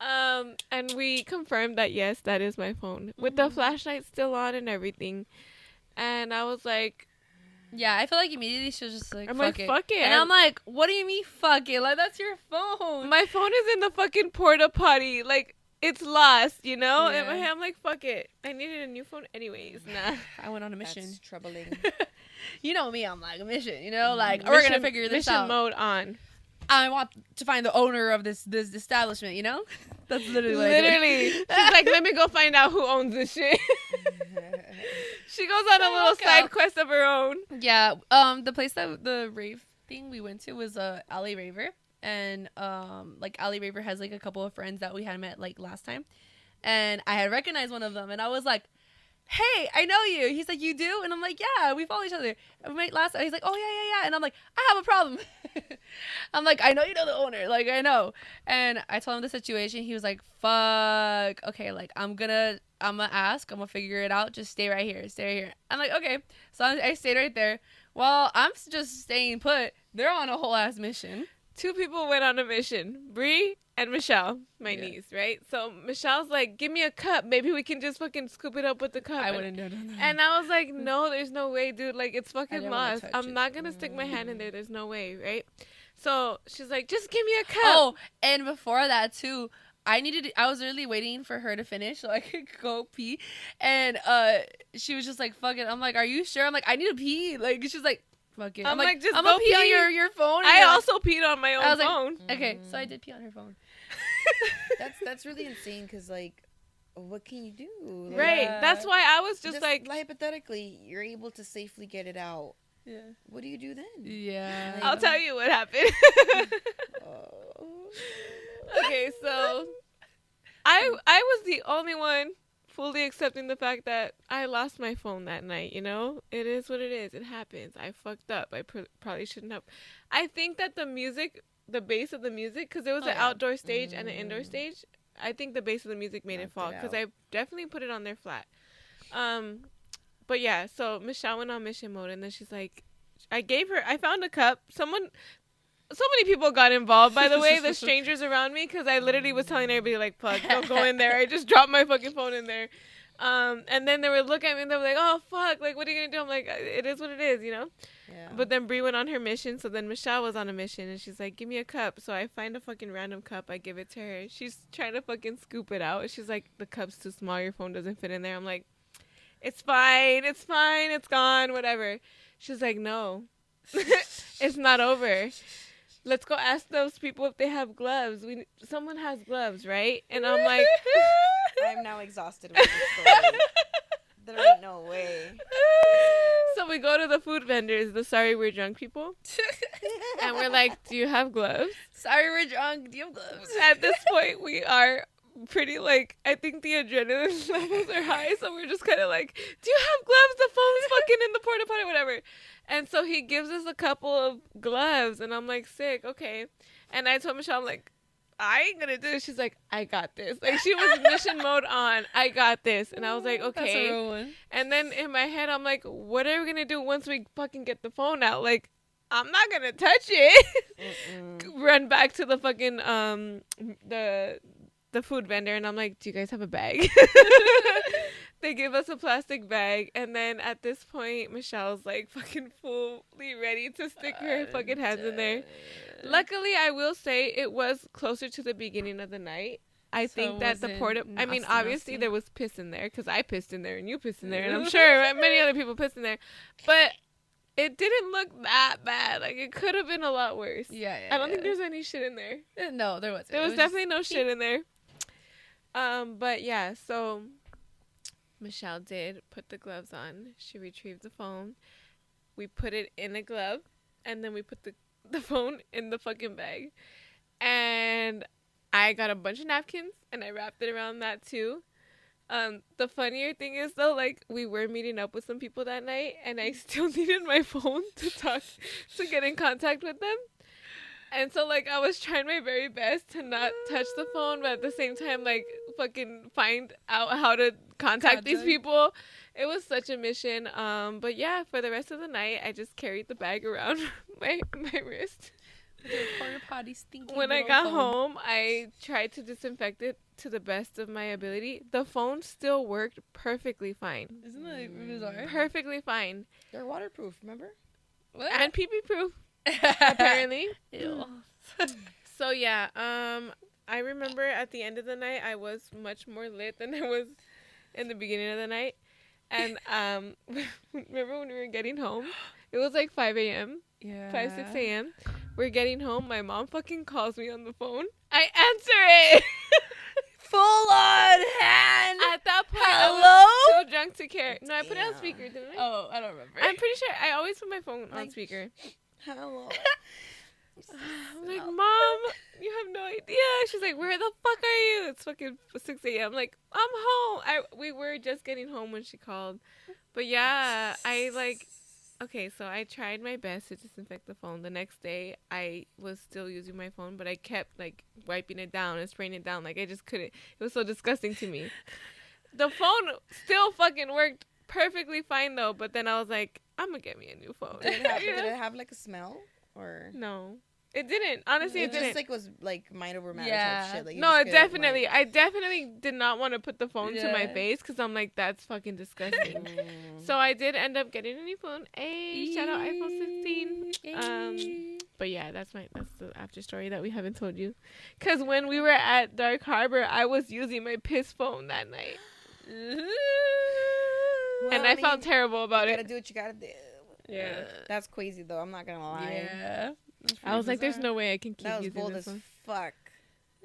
And we confirmed that yes, that is my phone with the flashlight still on and everything. And I was like, yeah, I feel like immediately she was just like, I'm fuck like, fuck it. And I'm like, what do you mean fuck it? Like, that's your phone. My phone is in the fucking porta potty. Like, it's lost, you know? Yeah. In my hand, I'm like, fuck it. I needed a new phone anyways. Nah. I went on a mission. That's troubling. You know me, I'm like, a mission, you know? Like, we're going to figure this out. Mission mode on. I want to find the owner of this establishment, you know? That's literally what She's like, let me go find out who owns this shit. She goes on a little side quest of her own. Yeah. The place that the rave thing we went to was Alley Raver. And like Alley Raver has like a couple of friends that we had met like last time. And I had recognized one of them. And I was like, hey, I know you. He's like, you do? And I'm like, yeah, we follow each other. And we met last time. He's like, oh, yeah. And I'm like, I have a problem. I'm like, I know you know the owner. Like, I know. And I told him the situation. He was like, fuck. Okay, like, I'm gonna ask. I'm gonna figure it out. Just stay right here. I'm like, okay. So I stayed right there. Well, I'm just staying put. They're on a whole ass mission. two people went on a mission. Bree and Michelle, my niece, right? So Michelle's like, give me a cup. Maybe we can just fucking scoop it up with the cup. I wouldn't have done that. And I was like, no, there's no way, dude. Like, it's fucking lost. I'm not going to stick my hand in there. There's no way, right? So she's like, just give me a cup. Oh, and before that, too, I was literally waiting for her to finish so I could go pee. And she was just like, fuck it. I'm like, are you sure? I'm like, I need to pee. Like, she's like, fuck it. I'm like, just I'm going to pee on your phone. I also peed on my own phone. Like, okay, so I did pee on her phone. That's really insane because, like, what can you do? Like, right. That's why I was just like... Hypothetically, you're able to safely get it out. Yeah. What do you do then? Yeah. I'll tell you what happened. Okay, so I was the only one fully accepting the fact that I lost my phone that night, you know? It is what it is. It happens. I fucked up. I probably shouldn't have. I think that the bass of the music, because there was an outdoor stage and an indoor stage, I think the bass of the music made it fall, because I definitely put it on there flat. But yeah, so Michelle went on mission mode, and then she's like, I found a cup. So many people got involved, by the way, the strangers around me, because I literally was telling everybody, like, fuck, don't go in there. I just dropped my fucking phone in there. And then they would look at me, and they were like, oh, fuck, like, what are you going to do? I'm like, it is what it is, you know? Yeah. But then Brie went on her mission, so then Michelle was on a mission, and she's like, give me a cup. So I find a fucking random cup. I give it to her. She's trying to fucking scoop it out. She's like, the cup's too small. Your phone doesn't fit in there. I'm like, it's fine. It's gone. Whatever. She's like, no, it's not over. Let's go ask those people if they have gloves. Someone has gloves, right? And I'm like, I'm now exhausted with this story. There ain't no way. So we go to the food vendors, the sorry we're drunk people, and we're like, do you have gloves? Sorry we're drunk. Do you have gloves? At this point, we are pretty, like, I think the adrenaline levels are high, so we're just kind of like, do you have gloves? The phone's fucking in the porta potty, whatever. And so he gives us a couple of gloves, and I'm like, sick, okay. And I told Michelle, I'm like, I ain't gonna do this. She's like, I got this. Like, she was mission mode on, I got this. And I was like, okay. That's a real one. And then in my head, I'm like, what are we gonna do once we fucking get the phone out? Like, I'm not gonna touch it. Run back to the fucking, the food vendor, and I'm like, do you guys have a bag? They give us a plastic bag, and then at this point, Michelle's like fucking fully ready to stick her fucking hands in there. Luckily, I will say it was closer to the beginning of the night. I think that the I mean, obviously there was piss in there, because I pissed in there and you pissed in there, and I'm sure many other people pissed in there, but it didn't look that bad. Like, it could have been a lot worse. Yeah. I don't think there's any shit in there. No, there wasn't. There was definitely no shit in there. But yeah, so Michelle did put the gloves on. She retrieved the phone. We put it in a glove, and then we put the phone in the fucking bag. And I got a bunch of napkins, and I wrapped it around that too. The funnier thing is, though, like, we were meeting up with some people that night, and I still needed my phone to get in contact with them. And so, like, I was trying my very best to not touch the phone, but at the same time, like, fucking find out how to contact these people. It was such a mission. But yeah, for the rest of the night, I just carried the bag around my wrist. When I got home, I tried to disinfect it to the best of my ability. The phone still worked perfectly fine. Isn't that bizarre? Perfectly fine. They're waterproof, remember? What? And pee proof. Apparently. Ew. So yeah, I remember at the end of the night I was much more lit than I was in the beginning of the night. And remember when we were getting home? It was like 5 a.m. Yeah. 6 a.m. We're getting home. My mom fucking calls me on the phone. I answer it. Full on hand. At that point, hello? I was too drunk to care. No, I put it on speaker, didn't I? Oh, I don't remember. I'm pretty sure I always put my phone on speaker. Hello. I'm like, Mom, you have no idea. She's like, where the fuck are you? It's fucking 6 a.m. I'm like, I'm home. We were just getting home when she called. But yeah, okay, so I tried my best to disinfect the phone. The next day, I was still using my phone, but I kept, like, wiping it down and spraying it down. Like, I just couldn't. It was so disgusting to me. The phone still fucking worked perfectly fine, though. But then I was like, I'm going to get me a new phone. Did it have like, a smell? Or no. It didn't. Honestly, it didn't. Just like was like mind over matter type shit. Like, no, definitely. I definitely did not want to put the phone to my face because I'm like, that's fucking disgusting. So I did end up getting a new phone. Hey, shout out iPhone 16. But yeah, that's the after story that we haven't told you. Because when we were at Dark Harbor, I was using my piss phone that night. Well, and I felt terrible about it. You gotta do what you gotta do. Yeah. That's crazy though. I'm not gonna lie. Yeah. I was like, there's no way I can keep using this one. That was bold as fuck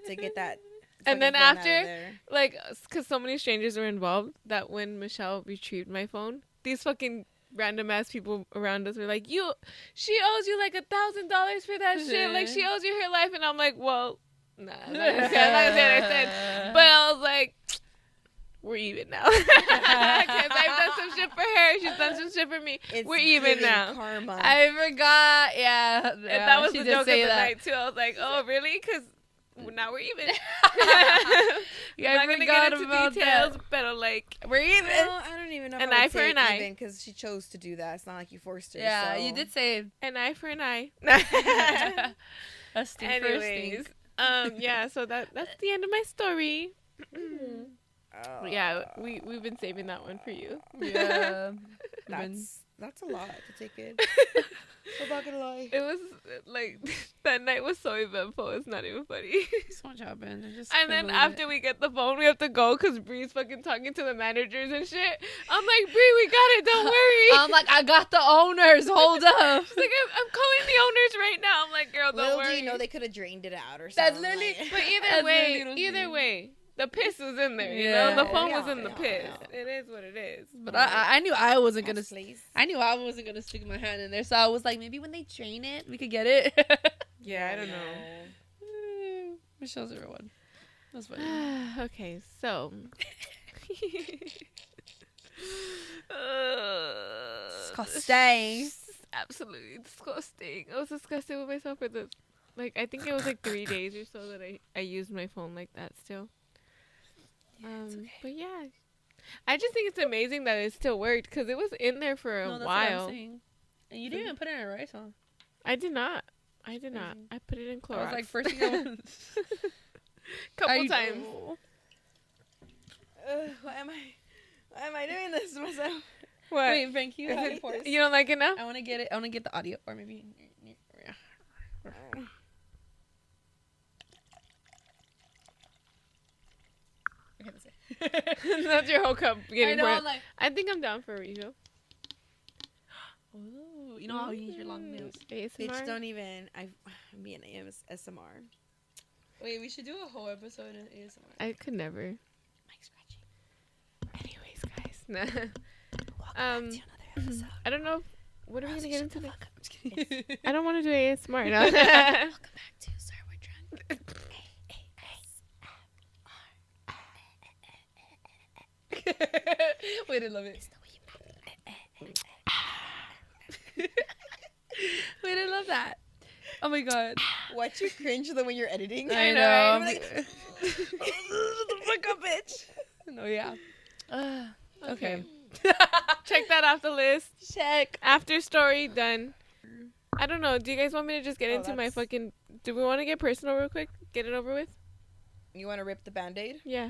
to get that. And then after, like, because so many strangers were involved, that when Michelle retrieved my phone, these fucking random ass people around us were like, she owes you like $1,000 for that shit. Like, she owes you her life. And I'm like, well, nah, I'm not gonna say what I said. But I was like, we're even now. Because I've done some shit for her. She's done some shit for me. We're even now. Karma. I forgot. Yeah. And that was the joke of the night, too. I was like, oh, really? Because now we're even. Yeah, I'm not going to get into details, but like, we're even. Well, I don't even know an eye for an eye. Because she chose to do that. It's not like you forced her. Yeah, so. You did say an eye for an eye. A stink for a stink. Yeah, so that's the end of my story. Yeah, we've been saving that one for you. Yeah, that's a lot to take in. I'm not gonna lie. It was like that night was so eventful. It's not even funny. So much happened. And then after we get the phone, we have to go because Bree's fucking talking to the managers and shit. I'm like, Bree, we got it. Don't worry. I'm like, I got the owners. Hold up. She's like, I'm calling the owners right now. I'm like, girl, don't worry. Do you know they could have drained it out or something? That's literally. But either way. The piss was in there, you know? The phone was in the piss. Yeah. It is what it is. But I knew I wasn't gonna stick my hand in there. So I was like, maybe when they drain it, we could get it. Yeah, I don't know. Michelle's everyone. That's funny. Okay, so. Disgusting. Absolutely disgusting. I was disgusted with myself for the, I think it was 3 days or so that I used my phone like that still. Okay. But yeah, I just think it's amazing that it still worked because it was in there for a while. What I'm saying. And you didn't even put it in a rice, huh? I did not. I put it in Clorox. I was like, first thing I went. Couple times. Why am I doing this to myself? What? Wait, Frank, you don't like it now? I want to get it. I want to get the audio, or maybe. Okay, that's it. That's your whole cup getting poured. Like, I think I'm down for a refill. Ooh, you know how you use your long nails. ASMR? Bitch, don't even. I'm being ASMR. Wait, we should do a whole episode in ASMR. I could never. Mic scratching. Anyways, guys. Nah. Welcome back to another episode. I don't know. What are we gonna get into? I'm just kidding. I don't want to do ASMR. No. Welcome back to Sorry We're Drunk. Wait, I love it. Wait, I love that. Oh my god. Watch you cringe though when you're editing. I know. Like, the fuck up, bitch. No, yeah. Okay. Check that off the list. Check. After story done. I don't know. Do you guys want me to just get into my fucking? Do we want to get personal real quick? Get it over with. You want to rip the Band-Aid? Yeah.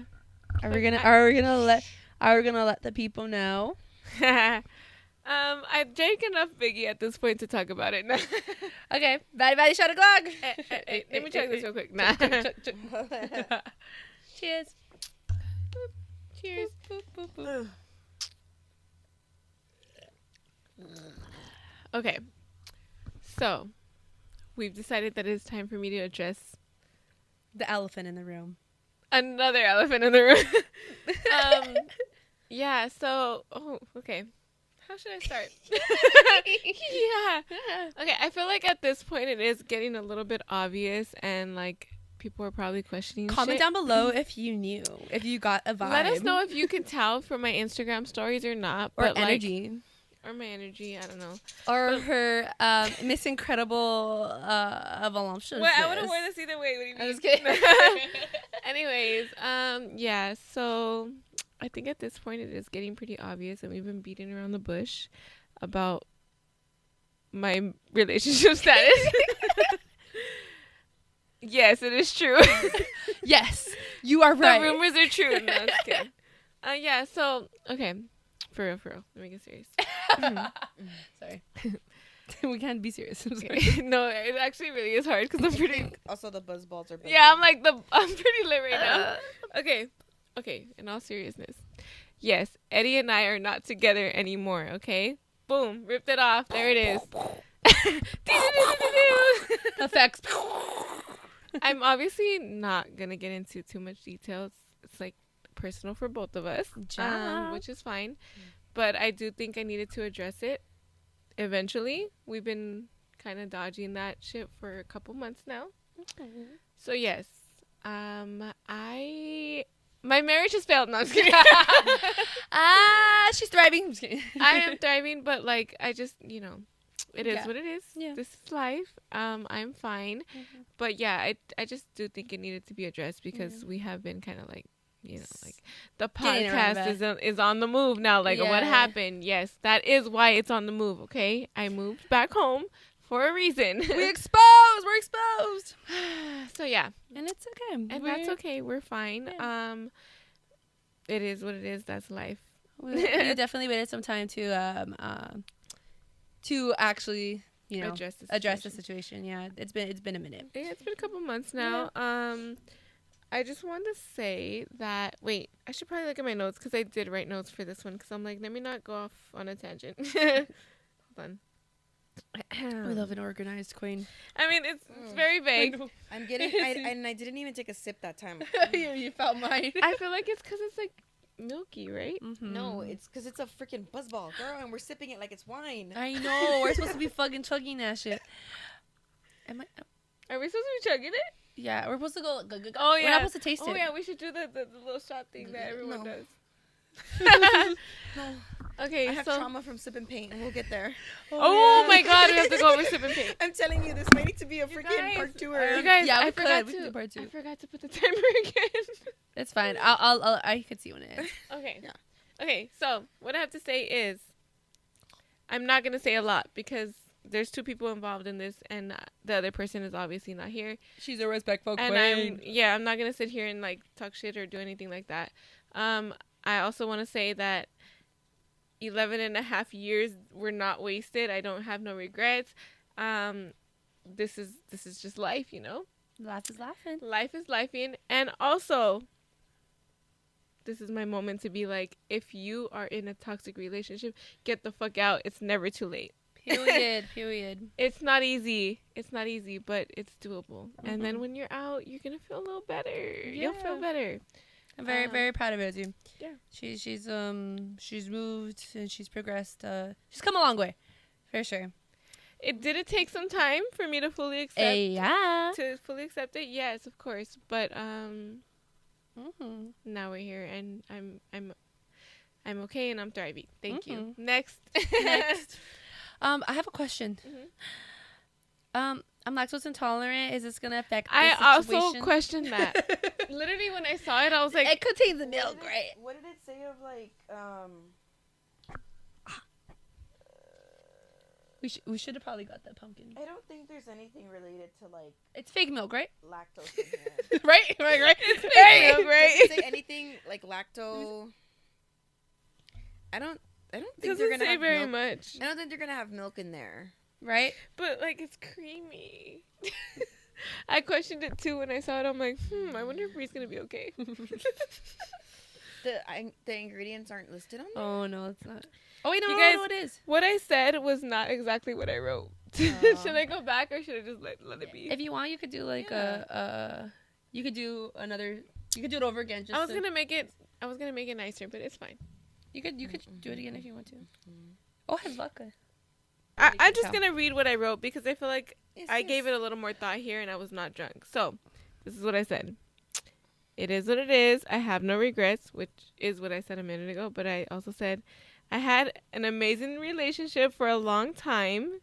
Are we gonna let the people know? I drank enough Biggie at this point to talk about it. Okay. Bye, shot o'clock. Let me check this real quick. Nah. Cheers. Cheers. Okay. So, we've decided that it's time for me to address the elephant in the room. Another elephant in the room. Yeah, so, okay. How should I start? Yeah. Okay, I feel like at this point it is getting a little bit obvious and people are probably questioning Comment down below if you knew, if you got a vibe. Let us know if you can tell from my Instagram stories or not. Or energy. Or my energy, I don't know. Or her Miss Incredible voluptuousness. Wait, I would have worn this either way. What do you mean? I'm just kidding. Anyways, yeah, so I think at this point it is getting pretty obvious and we've been beating around the bush about my relationship status. Yes, it is true. Yes, you are right. The rumors are true. No, I'm just kidding. Yeah, so, okay. For real. Let me get serious. Sorry. We can't be serious. I'm sorry. Okay. No, it actually really is hard because I'm pretty... Also, the buzz balls are... Yeah, I'm pretty lit right now. Okay, in all seriousness. Yes, Eddie and I are not together anymore, okay? Boom, ripped it off. There it is. Effects. I'm obviously not going to get into too much details. It's like personal for both of us, which is fine. But I do think I needed to address it eventually. We've been kind of dodging that shit for a couple months now. So yes, my marriage has failed. No, I'm just kidding. She's thriving. I'm just kidding. I am thriving, but like I just, it is what it is. Yeah. This is life. I'm fine. But yeah, I just do think it needed to be addressed because we have been kind of like, like the podcast is on the move now. Like what happened? Yes, that is why it's on the move. Okay, I moved back home for a reason. We're exposed. So yeah, and it's okay. And that's okay. We're fine. Yeah. It is what it is. That's life. We definitely waited some time to actually address the situation. Yeah, it's been a minute. Yeah, it's been a couple months now. Yeah. I just wanted to say that, wait, I should probably look at my notes because I did write notes for this one because I'm like, let me not go off on a tangent. Hold on. We love an organized queen. I mean, it's very vague. I didn't even take a sip that time. You felt mine. I feel like it's because it's like milky, right? Mm-hmm. No, it's because it's a freaking buzzball, girl, and we're sipping it like it's wine. I know. We're supposed to be fucking chugging that shit. Are we supposed to be chugging it? Yeah, we're supposed to go. Oh, yeah. We're not supposed to taste it. Oh, yeah, we should do the little shot thing that everyone does. No. Okay, I have trauma from sipping paint, and we'll get there. Oh my God, we have to go over sipping paint. I'm telling you, this might need to be a freaking part two. You guys, yeah, I forgot to put the timer again. It's fine. I could see when it is. Okay. Yeah. Okay, so what I have to say is, I'm not gonna say a lot because there's two people involved in this, and the other person is obviously not here. She's a respectful queen. I'm not gonna sit here and like talk shit or do anything like that. I also want to say that 11 and a half years were not wasted. I don't have no regrets. This is just life, Life is laughing. Life is lifing, and also, this is my moment to be like, if you are in a toxic relationship, get the fuck out. It's never too late. Period. It's not easy, but it's doable. Mm-hmm. And then when you're out, you're gonna feel a little better. Yeah. You'll feel better. I'm very, very proud of Rosie. Yeah. She's moved and she's progressed. She's come a long way, for sure. Did it take some time for me to fully accept? To fully accept it, yes, of course. But now we're here, and I'm okay, and I'm thriving. Thank you. Next. I have a question. Mm-hmm. I'm lactose intolerant. Is this gonna affect? I also questioned that. Literally, when I saw it, I was like, "It contains the milk, right?" What did it say of like? We should have probably got that pumpkin. I don't think there's anything related to like. It's fake milk, right? Lactose in here. right. It's fake milk, right? Does it say anything like lacto? I don't think they're gonna have very milk. much. I don't think they're gonna have milk in there. Right? But like it's creamy. I questioned it too when I saw it. I'm like, I wonder if Bree's gonna be okay. The ingredients aren't listed on there. Oh no, it's not. Oh wait, no, you guys, no, it is. What I said was not exactly what I wrote. Should I go back or should I just let it be? If you want, you could do like you could do another. You could do it over again. I was gonna make it nicer, but it's fine. You could do it again if you want to. Oh, has vodka. I'm just going to read what I wrote because I feel like I gave it a little more thought here and I was not drunk. So, this is what I said. It is what it is. I have no regrets, which is what I said a minute ago. But I also said I had an amazing relationship for a long time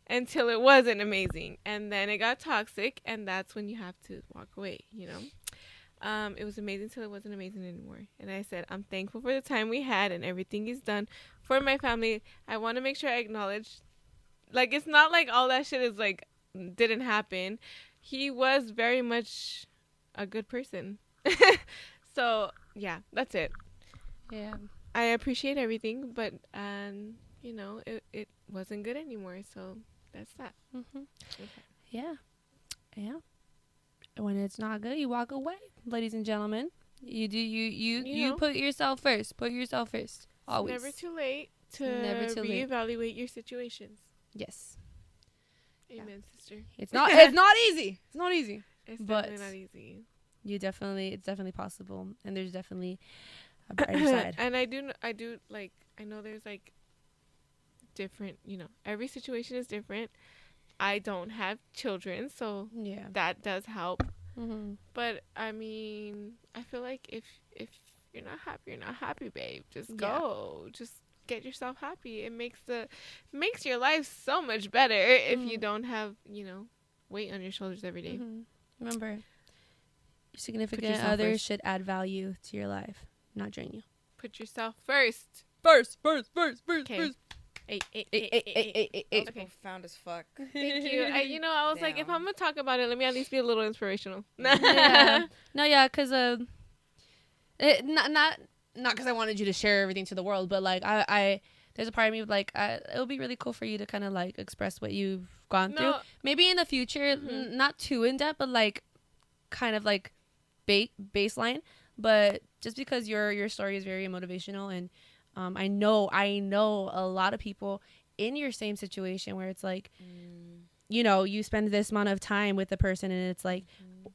until it wasn't amazing. And then it got toxic, and that's when you have to walk away, It was amazing till it wasn't amazing anymore. And I said, I'm thankful for the time we had and everything he's done for my family. I want to make sure I acknowledge, like, it's not like all that shit is like, didn't happen. he was very much a good person. So yeah, that's it. Yeah. I appreciate everything, but it wasn't good anymore. So that's that. Mm-hmm. Okay. Yeah. When it's not good, you walk away, ladies and gentlemen. You put yourself first. Put yourself first. Always. It's never too late to reevaluate your situations. Yes. Amen, sister. It's not easy. It's not easy. It's definitely not easy. It's definitely possible, and there's definitely a brighter side. And I know there's like different, every situation is different. I don't have children, so that does help. Mm-hmm. But I mean, I feel like if you're not happy, babe. Just go. Just get yourself happy. It makes your life so much better if you don't have, weight on your shoulders every day. Mm-hmm. Remember, your significant other should add value to your life, not drain you. Put yourself first. First. Okay. Hey. Okay. Profound as fuck. Thank you. I was like, if I'm gonna talk about it, let me at least be a little inspirational. Yeah. No, yeah, because not because I wanted you to share everything to the world, but like I there's a part of me like it would be really cool for you to kind of like express what you've gone through. Maybe in the future, not too in depth, but like kind of like baseline. But just because your story is very motivational, and I know a lot of people in your same situation where it's like, you spend this amount of time with the person, and it's like,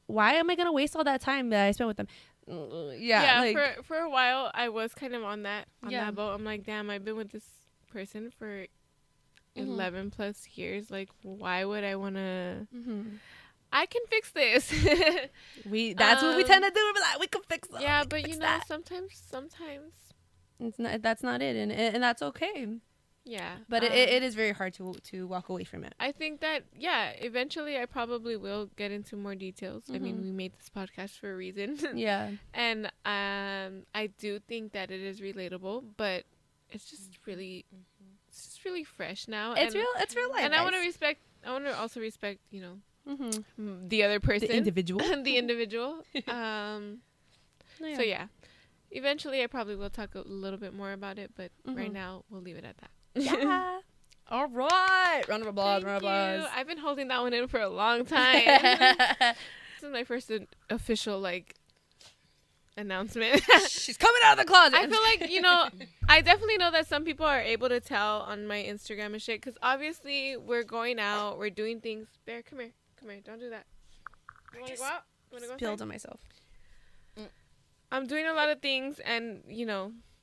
why am I gonna waste all that time that I spent with them? For a while I was kind of on that boat. I'm like, damn, I've been with this person for 11 plus years. Like, why would I want to? I can fix this. That's what we tend to do. We're like, we can fix it. Yeah, but sometimes that's not it, and that's okay. Yeah, but it is very hard to walk away from it. I think that eventually I probably will get into more details. I mean, we made this podcast for a reason. Yeah, and I do think that it is relatable, but it's just really fresh now. It's real life, and guys. I want to also respect the other person, the individual. So yeah, eventually I probably will talk a little bit more about it, but right now we'll leave it at that. Yeah. All right. Round of applause. I've been holding that one in for a long time. This is my first official announcement. She's coming out of the closet. I feel like, I definitely know that some people are able to tell on my Instagram and shit, because obviously we're going out, we're doing things. Bear, come here, don't do that. You want to go out? Spilled on myself. I'm doing a lot of things, and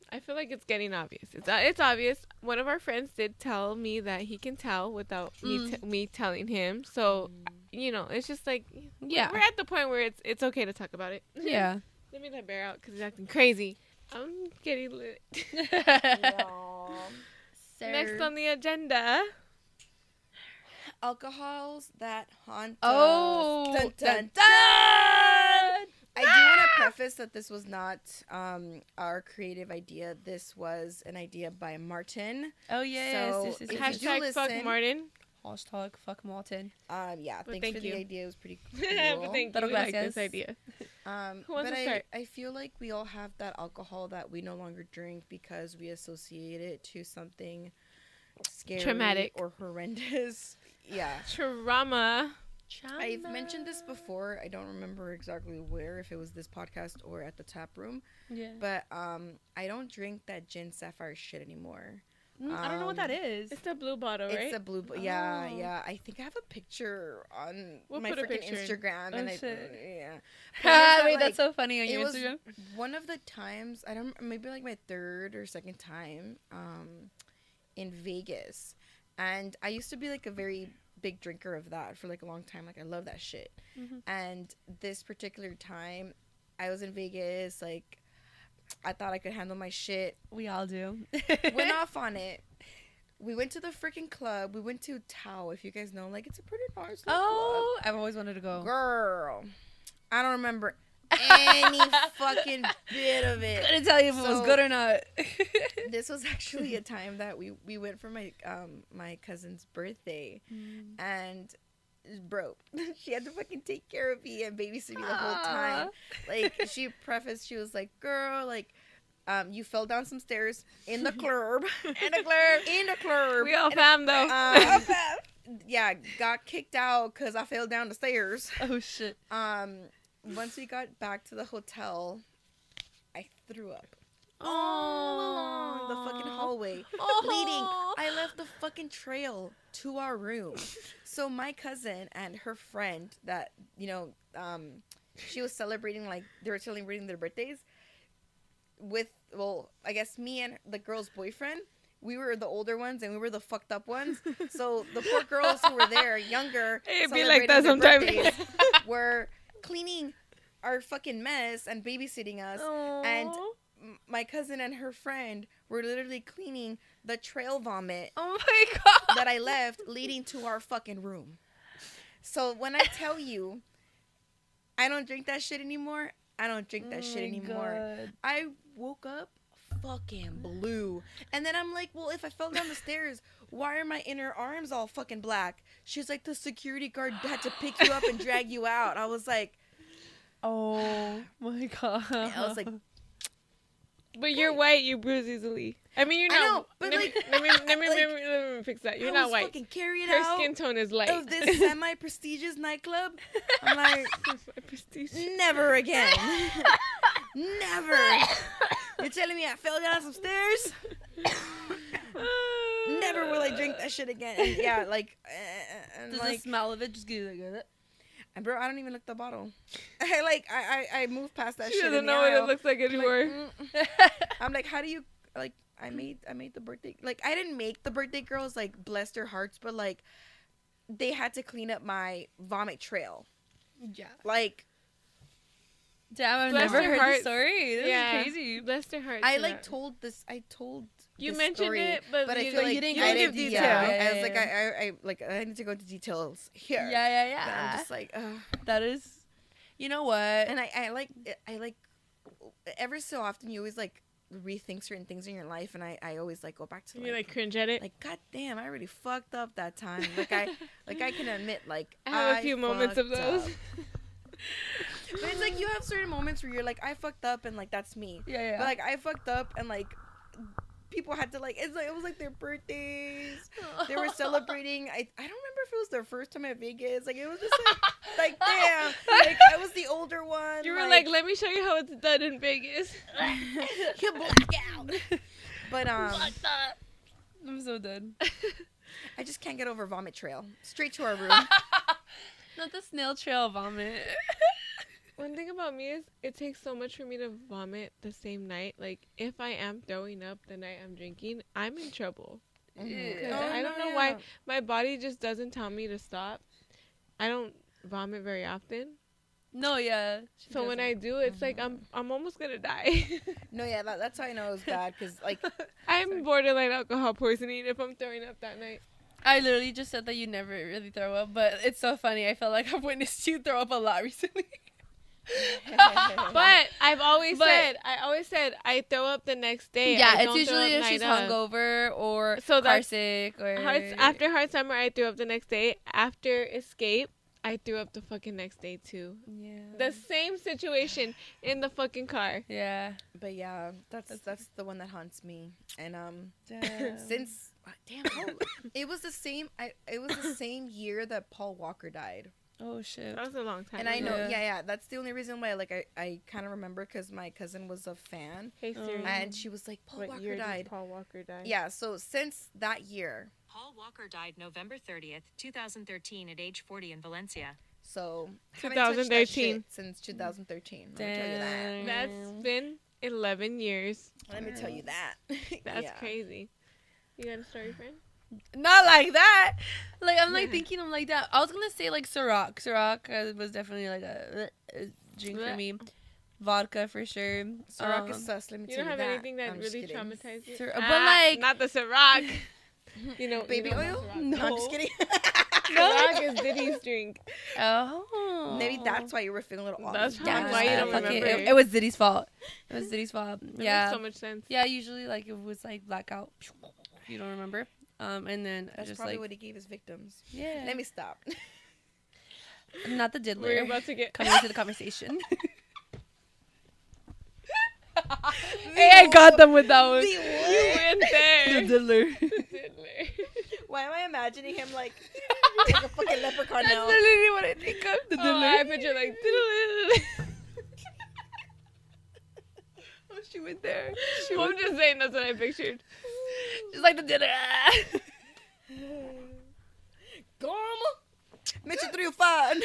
I feel like it's getting obvious. It's obvious. One of our friends did tell me that he can tell without me telling him. So, it's just like, we're at the point where it's okay to talk about it. Yeah. Let me let Bear out because he's acting crazy. I'm getting lit. Next on the agenda, alcohols that haunt us. Dun, dun, dun! I do want to preface that this was not our creative idea. This was an idea by Martin. Oh, yes. So yes. Hashtag fuck Martin. Hashtag fuck Martin. Thanks for the idea. It was pretty cool. But thank you. We like this idea. Who wants to start? I feel like we all have that alcohol that we no longer drink because we associate it to something scary, traumatic, or horrendous. Yeah. Trauma. I've mentioned this before. I don't remember exactly where, if it was this podcast or at the tap room. Yeah. But I don't drink that gin sapphire shit anymore. I don't know what that is. It's the blue bottle, right? It's the blue bottle. Yeah. I think I have a picture on my freaking Instagram. Wait, that's so funny on your Instagram. It was one of the times, maybe like my third or second time in Vegas. And I used to be like a very big drinker of that for like a long time. Like, I love that shit. And this particular time I was in Vegas, like, I thought I could handle my shit. We all do. Went off on it. We went to the freaking club. We went to Tao, if you guys know. Like, it's a pretty nice club. I've always wanted to go. Girl, I don't remember any fucking bit of it. Couldn't tell you if it was good or not. This was actually a time that we went for my cousin's birthday, and bro, she had to fucking take care of me and babysit me the whole time. Like, she prefaced, she was like, girl, like, you fell down some stairs in the club. In the club. We all fam, though. Yeah, got kicked out because I fell down the stairs. Oh, shit. Once we got back to the hotel, I threw up. Oh, The fucking hallway, bleeding. I left the fucking trail to our room. So my cousin and her friend that, you know, she was celebrating, like, they were celebrating their birthdays with, well, I guess me and the girl's boyfriend. We were the older ones and we were the fucked up ones. So the poor girls who were there, younger, it'd be like that sometimes, were cleaning our fucking mess and babysitting us. Aww. And my cousin and her friend were literally cleaning the trail vomit that I left leading to our fucking room. So when I tell you I don't drink that shit anymore, I don't drink that shit anymore. God. I woke up fucking blue. And then I'm like, well, if I fell down the stairs, why are my inner arms all fucking black? She's like, the security guard had to pick you up and drag you out. I was like, oh my God. I was like, but you're white, you bruise easily. I mean, you're not. I know, but let me fix that. You're not white. Fucking carried Her out skin tone is light. of this semi-prestigious nightclub. I'm like, never again. Never. You're telling me I fell down some stairs? Never will I drink that shit again. And yeah, like, does the smell of it just get like that? And bro, I don't even look the bottle. I moved past that shit. She doesn't know what it looks like anymore. I'm like, how do you, like, I made the birthday, like, I didn't make the birthday girls, like, bless their hearts, but, like, they had to clean up my vomit trail. Yeah. Like, damn, I've never heard the story. This is crazy. Bless their hearts. I told you this mentioned story, it, but I feel like you didn't give detail. I was like, I need to go into details here. Yeah. But I'm just like, that is, you know what? And I like every so often you always like rethink certain things in your life, and I always like go back to you like cringe at it. Like, god damn, I really fucked up that time. Like I can admit, like, I have a few moments of those. But it's like you have certain moments where you're like, I fucked up, and like that's me. Yeah. But like I fucked up, and like people had to like, it was like their birthdays. They were celebrating. I don't remember if it was their first time at Vegas. Like it was just like damn. Like I was the older one. You were like, let me show you how it's done in Vegas. But I'm so done. I just can't get over vomit trail. Straight to our room. Not the snail trail vomit. One thing about me is it takes so much for me to vomit the same night. Like, if I am throwing up the night I'm drinking, I'm in trouble. Mm-hmm. I don't know why my body just doesn't tell me to stop. I don't vomit very often. No, yeah. So when I do, it's like I'm almost gonna die. No, yeah, that's how I know it's bad, because like I'm borderline alcohol poisoning if I'm throwing up that night. I literally just said that you never really throw up, but it's so funny. I feel like I've witnessed you throw up a lot recently. But I always said I throw up the next day. Yeah, it's usually if she's hungover or car sick or after Hard Summer. I threw up the next day. After Escape, I threw up the fucking next day too. Yeah, the same situation in the fucking car. Yeah, but yeah, that's the one that haunts me. And since it was the same. It was the same year that Paul Walker died. Oh shit, that was a long time. And I know, yeah, that's the only reason why, like, I kind of remember, because my cousin was a fan. Hey Siri. And she was like, Paul Walker died. Paul Walker died. Yeah, so since that year, Paul Walker died November 30th, 2013, at age 40 in Valencia. So 2013 since 2013. Let me tell you that. That's been 11 years. Let me tell you that. That's crazy. You got a story, friend? Not like that. Like, I'm like thinking, I'm like that. I was gonna say like Ciroc. Ciroc was definitely like a drink for me. Vodka for sure. Ciroc is sus. Let me tell you that. You don't have anything that really traumatized you? But like, not the Ciroc. You know, baby oil? No, I'm just kidding. Ciroc is Diddy's drink. Oh, maybe that's why you were feeling a little off. That's why you don't remember. It was Diddy's fault. It was Diddy's fault. Yeah, makes so much sense. Yeah, usually like it was like blackout. You don't remember. And then that's just probably like what he gave his victims. Yeah. Let me stop. Not the diddler. We're about to get coming into the conversation. Hey, I got them with that one. You went there. The diddler. The diddler. Why am I imagining him like a fucking leprechaun That's now? literally what I think of. The diddler. I picture like diddle. Oh, she went there. I'm just saying that's what I pictured. Just like the diddler. Come, Mr. 305.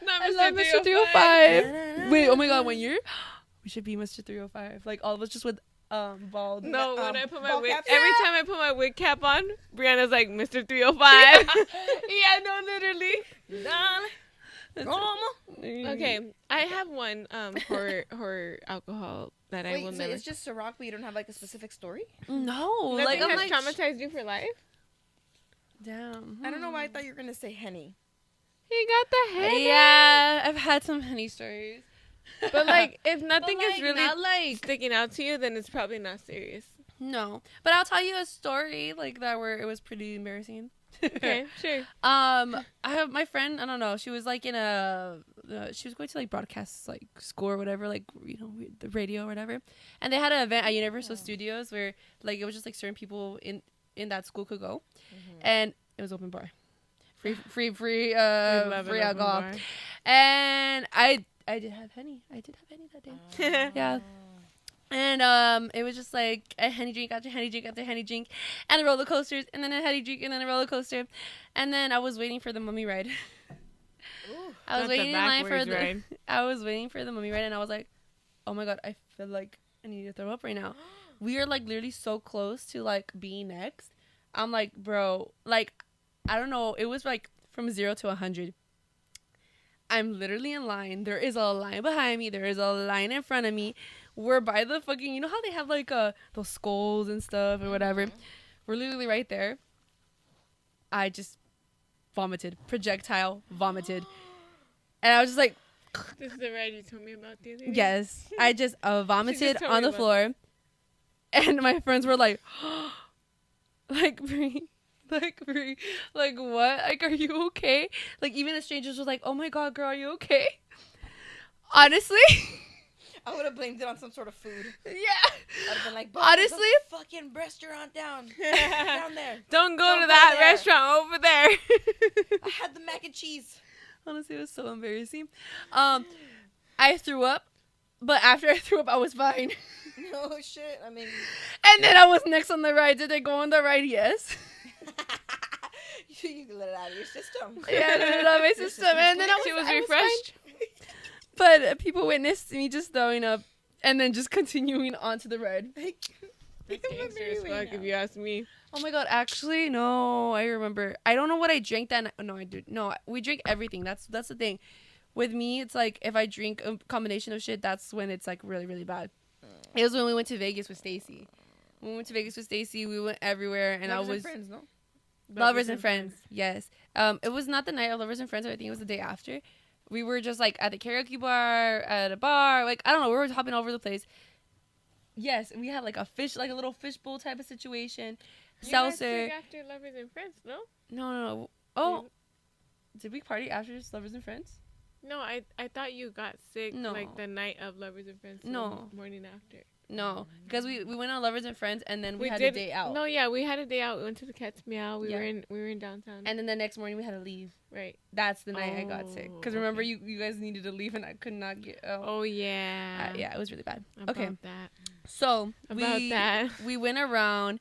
Not I love Mr. 305. Wait, oh my god, 1 year? We should be Mr. 305. Like all of us just with bald. No, when I put my ball wig, caps? every time I put my wig cap on, Brianna's like Mr. 305. Yeah, no, literally. Okay, I have one horror alcohol that I will Wait, so never. it's just Ciroc, but you don't have like a specific story? No, Nothing like I'm has like traumatized you for life. damn. I don't know why I thought you were gonna say Henny. He got the head. Yeah, I've had some honey stories. But like, if nothing But, is like, really not like sticking out to you, then it's probably not serious. no. But I'll tell you a story like that where it was pretty embarrassing. Okay, sure. I have my friend. I don't know. She was like in she was going to like broadcast like school or whatever, like the radio or whatever. And they had an event at Universal Studios where like it was just like certain people in that school could go, and it was open bar, free alcohol. And I did have Henny. I did have Henny that day. Yeah. And it was just like a Henny drink after Henny drink after Henny drink, and the roller coasters, and then a Henny drink, and then a roller coaster, and then I was waiting for the mummy ride. I was waiting in line for the ride. I was waiting for the mummy ride, and I was like, oh my god, I feel like I need to throw up right now. We are like literally so close to like being next. I'm like, bro, like I don't know. It was like from 0 to 100. I'm literally in line. There is a line behind me. There is a line in front of me. We're by the fucking, you know how they have like those skulls and stuff or whatever. We're literally right there. I just vomited, projectile vomited, and I was just like, This is the ride you told me about the other day. yes. I just vomited told on me the about floor, and my friends were like, like Brie, like what? Like, are you okay? Like even the strangers was like, oh my god, girl, are you okay? Honestly. I would have blamed it on some sort of food. Yeah. I'd have been like, honestly, there's a fucking restaurant down there. Don't go Don't to go that there. restaurant over there. I had the mac and cheese. honestly, it was so embarrassing. I threw up, but after I threw up, I was fine. No shit. I mean, And then I was next on the ride. Did I go on the ride? Yes. you can let it out of your system. Yeah, I let it out of my system, and then She was I refreshed. fine. But people witnessed me just throwing up, and then just continuing onto the ride. That's gangster as fuck, if you ask me. Oh my god! Actually, no. I remember. I don't know what I drank that night. No, I did. No, we drink everything. That's the thing. With me, it's like if I drink a combination of shit, that's when it's like really, really bad. It was when we went to Vegas with Stacy. When we went to Vegas with Stacy, we went everywhere, and Lovers I was friends, no? Lovers and Friends. Yes. It was not the night of Lovers and Friends. I think it was the day after. We were just like at the karaoke bar, at a bar. Like I don't know. We were hopping all over the place. Yes, we had like a little fishbowl type of situation. You guys Seltzer. took after Lovers and Friends, no? No. Oh, did we party after Lovers and Friends? No, I thought you got sick No. like the night of Lovers and Friends. No. The morning after. No, because we went on Lovers and Friends, and then we had did a day out. No, yeah, we had a day out. We went to the Cat's Meow. We Yeah. were in downtown. And then the next morning we had to leave. Right. That's the night I got sick. Because Oh, remember, okay. you guys needed to leave, and I could not get out. Oh yeah. Yeah, it was really bad. About Okay. that. So That. we went around.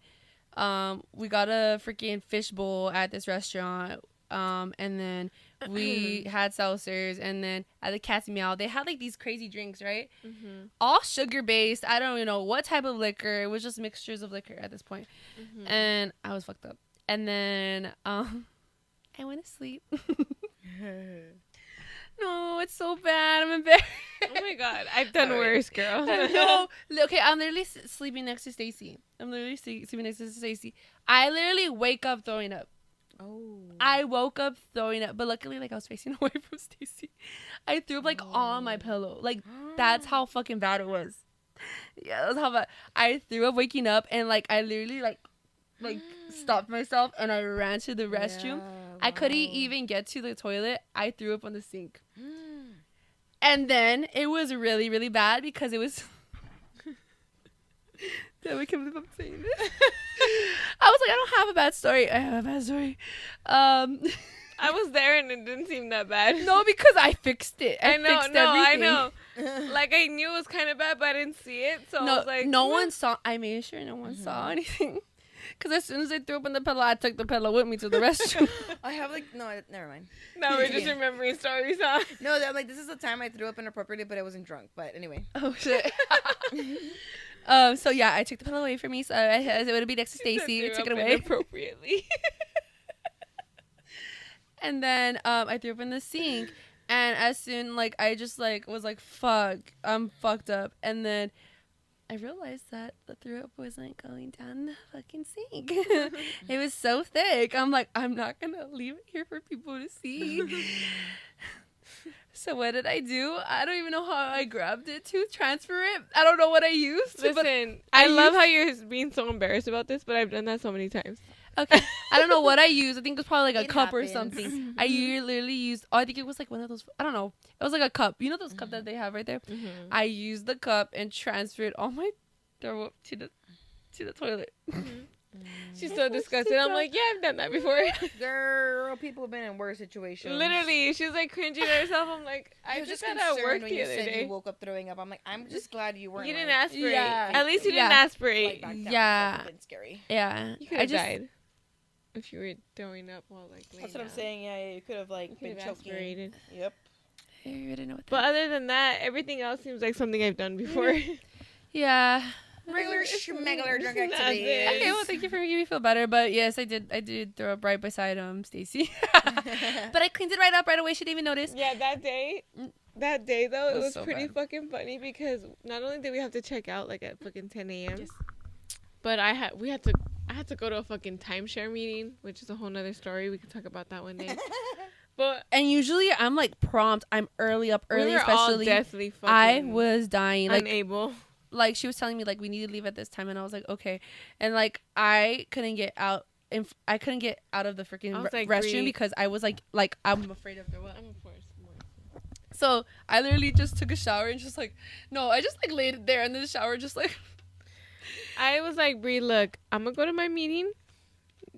We got a freaking fishbowl at this restaurant. And then we had seltzers, and then at the Cat's Meow they had like these crazy drinks, right? Mm-hmm. All sugar based. I don't even know what type of liquor. It was just mixtures of liquor at this point. Mm-hmm. And I was fucked up. And then I went to sleep. No, it's so bad. I'm embarrassed. Oh my god, I've done Alright. worse, girl. No, okay, I'm literally sleeping next to Stacy. Sleeping next to Stacy. I literally wake up throwing up. Oh. I woke up throwing up, but luckily, like I was facing away from Stacy. I threw up like on my pillow. Like that's how fucking bad it was. Yeah, that's how bad. I threw up waking up, and like I literally like stopped myself, and I ran to the restroom. I couldn't even get to the toilet. I threw up on the sink. And then it was really, really bad because it was... Damn, I can't believe I'm saying this. I was like, I don't have a bad story. I have a bad story. I was there and it didn't seem that bad. No, because I fixed it. I know. Like, I knew it was kind of bad, but I didn't see it. So I was like... No one saw... I made sure no one saw anything. Because as soon as I threw up on the pillow, I took the pillow with me to the restroom. I have like... No, never mind. Now we're just remembering stories, huh? No, I'm like, this is the time I threw up inappropriately, but I wasn't drunk. But anyway. Oh, shit. So yeah, I took the pillow away from me, so it would be next to Stacy. I took it away appropriately. And then I threw up in the sink, and as soon like I just like was like, fuck, I'm fucked up. And then I realized that the throw up wasn't going down the fucking sink. It was so thick. I'm like, I'm not gonna leave it here for people to see. So what did I do? I don't even know how I grabbed it to transfer it. I don't know what I used. Listen, I love how you're being so embarrassed about this, but I've done that so many times. Okay. I don't know what I used. I think it was probably like a cup happens. or something. I literally used, I think it was like one of those, I don't know. It was like a cup. You know those cups that they have right there? I used the cup and transferred all my throw up to the toilet. She's so disgusted. I'm like, yeah, I've done that before. Girl, people have been in worse situations. Literally, she's like cringing at herself. I'm like, I was just just that at work when the you other said day. you woke up throwing up. I'm like, I'm just glad you weren't. You didn't like, aspirate. Yeah. At least you didn't Yeah. aspirate. back down. Yeah. That would've been scary. Yeah. You could have died if you were throwing up while like. That's what I'm saying. Yeah, you could have like been choking. Aspirated. Yep. I didn't know what that. But other than that, everything else seems like something I've done before. Yeah. Regular schmegular drunk Nothing. activities. Okay, well, thank you for making me feel better. But yes, I did throw up right beside Stacy. But I cleaned it right up right away. She didn't even notice. Yeah, that day though, it was so pretty bad. fucking funny because not only did we have to check out like at fucking 10 a.m. But I had to go to a fucking timeshare meeting, which is a whole nother story. We could talk about that one day. But And usually I'm like prompt. I'm early up early, we were all especially. deathly fucking I was dying. unable. Like she was telling me like we need to leave at this time, and I was like okay, and like I couldn't get out. I couldn't get out of the freaking I was like, restroom breathe. because I was like I'm afraid of throw up. I'm of course. So I literally just took a shower and just like I just like laid there in the shower just like. I was like, Bree, look, I'm gonna go to my meeting.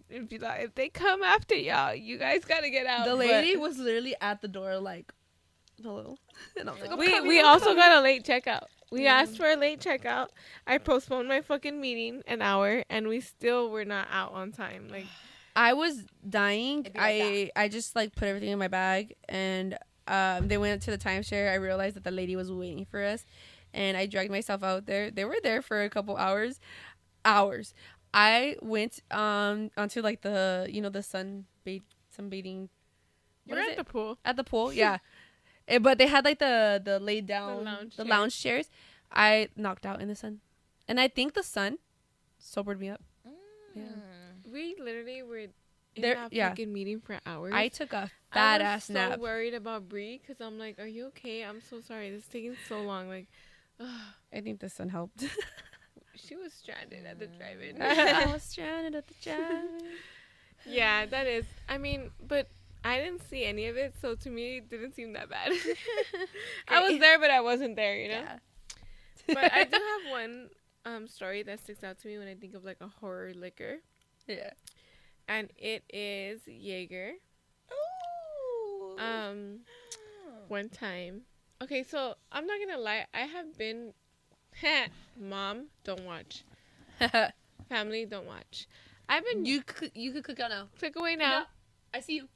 If they come after y'all, you guys gotta get out. The lady was literally at the door like, hello, and I was like, we also got a late checkout. We asked for a late checkout. I postponed my fucking meeting an hour, and we still were not out on time. Like, I was dying. It'd be like I just like put everything in my bag, and they went to the timeshare. I realized that the lady was waiting for us, and I dragged myself out there. They were there for a couple hours. I went onto like the sunbathing. you're at the pool. At the pool, yeah. But they had like the laid down lounge chairs. I knocked out in the sun, and I think the sun sobered me up. Yeah. We literally were in There- that yeah. fucking meeting for hours. I took a fat I ass was nap. so worried about Bree because I'm like, are you okay? I'm so sorry. This is taking so long. Like, I think the sun helped. she was stranded at the drive-in. I was stranded at the drive-in. Yeah, that is. I mean, but I didn't see any of it, so to me, it didn't seem that bad. I was there, but I wasn't there, you know? Yeah. But I do have one story that sticks out to me when I think of, like, a horror liquor. Yeah. And it is Jaeger. Ooh. One time. Okay, so I'm not gonna lie. I have been... Mom, don't watch. Family, don't watch. I've been... You could cook out now. Click away now. No, I see you.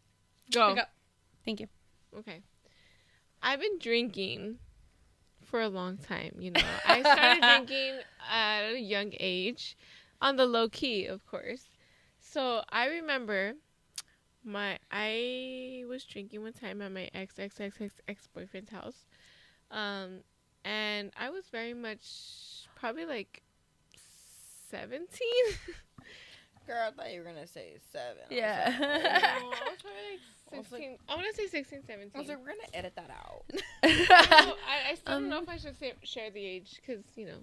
Go. Click out. Thank you. Okay. I've been drinking for a long time, you know. I started drinking at a young age, on the low key, of course. So I remember I was drinking one time at my ex-boyfriend's house. And I was very much probably like 17. Girl, I thought you were gonna say 7. Yeah. No, I was probably like 16. I want to say 16, 17. I was like, we're gonna edit that out. I still don't know if I should share the age because, you know,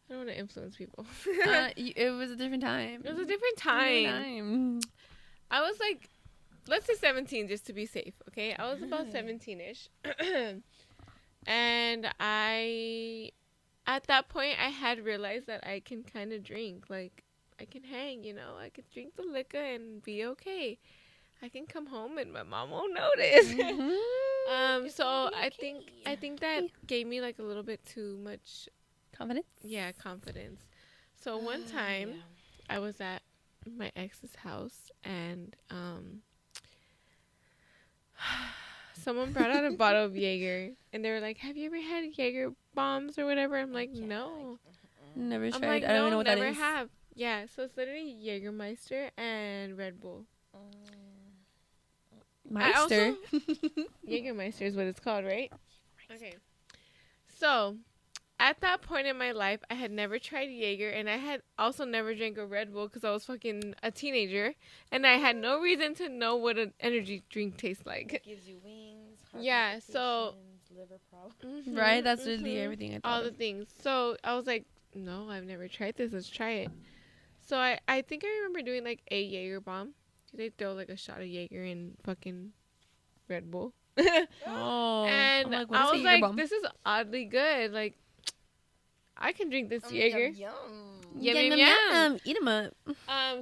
I don't want to influence people. It was a different time. It was a different time. I was like let's say 17 just to be safe, okay? I was about 17-ish. And at that point, I had realized that I can kind of drink. Like, I can hang, you know? I could drink the liquor and be okay. I can come home and my mom won't notice. So I think that gave me, like, a little bit too much... Confidence? Yeah, confidence. So one time, I was at my ex's house, and someone brought out a bottle of Jaeger, and they were like, "Have you ever had Jaeger bombs or whatever?" I'm like, "No." Never tried. I'm like, I don't even know what that never is. have. Yeah, so it's literally Jägermeister and Red Bull. Meister. Jägermeister is what it's called, right? Okay. So, at that point in my life, I had never tried Jaeger, and I had also never drank a Red Bull because I was fucking a teenager, and I had no reason to know what an energy drink tastes like. It gives you wings. Yeah, so liver problems. Right? That's literally everything I thought all of. the things. So I was like, no, I've never tried this. Let's try it. So I think I remember doing like a Jaeger bomb. They throw like a shot of Jaeger in fucking Red Bull. Oh. And I'm like, what is I a was Jaeger like, bomb? this is oddly good. Like, I can drink this Jaeger. Yum. Yum, yum. Eat 'em up.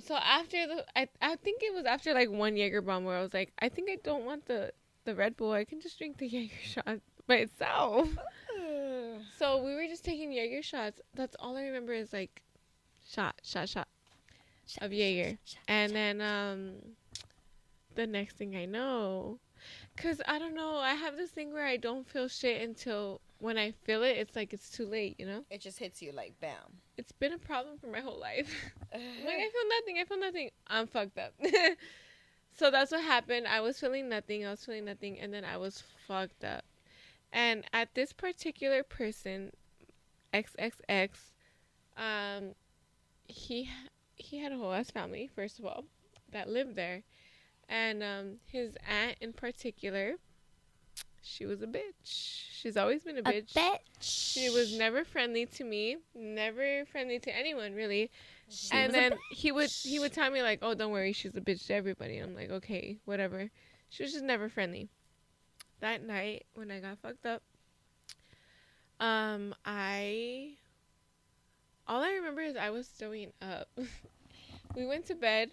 So after I think it was after like one Jaeger bomb where I was like, I think I don't want the Red Bull. I can just drink the Jaeger shot by itself. So we were just taking Jaeger shots. That's all I remember is like shot of Jaeger. And then the next thing I know, because I don't know, I have this thing where I don't feel shit until when I feel it, it's like it's too late, you know? It just hits you like bam. It's been a problem for my whole life. I'm like, I feel nothing. I'm fucked up. So that's what happened. I was feeling nothing, and then I was fucked up. And at this particular person, XXX, he had a whole ass family, first of all, that lived there. And his aunt in particular, she was a bitch. She's always been a bitch. She was never friendly to me, never friendly to anyone, really. And then he would tell me like, "Oh, don't worry, she's a bitch to everybody." And I'm like, "Okay, whatever." She was just never friendly. That night when I got fucked up, all I remember is I was throwing up. We went to bed,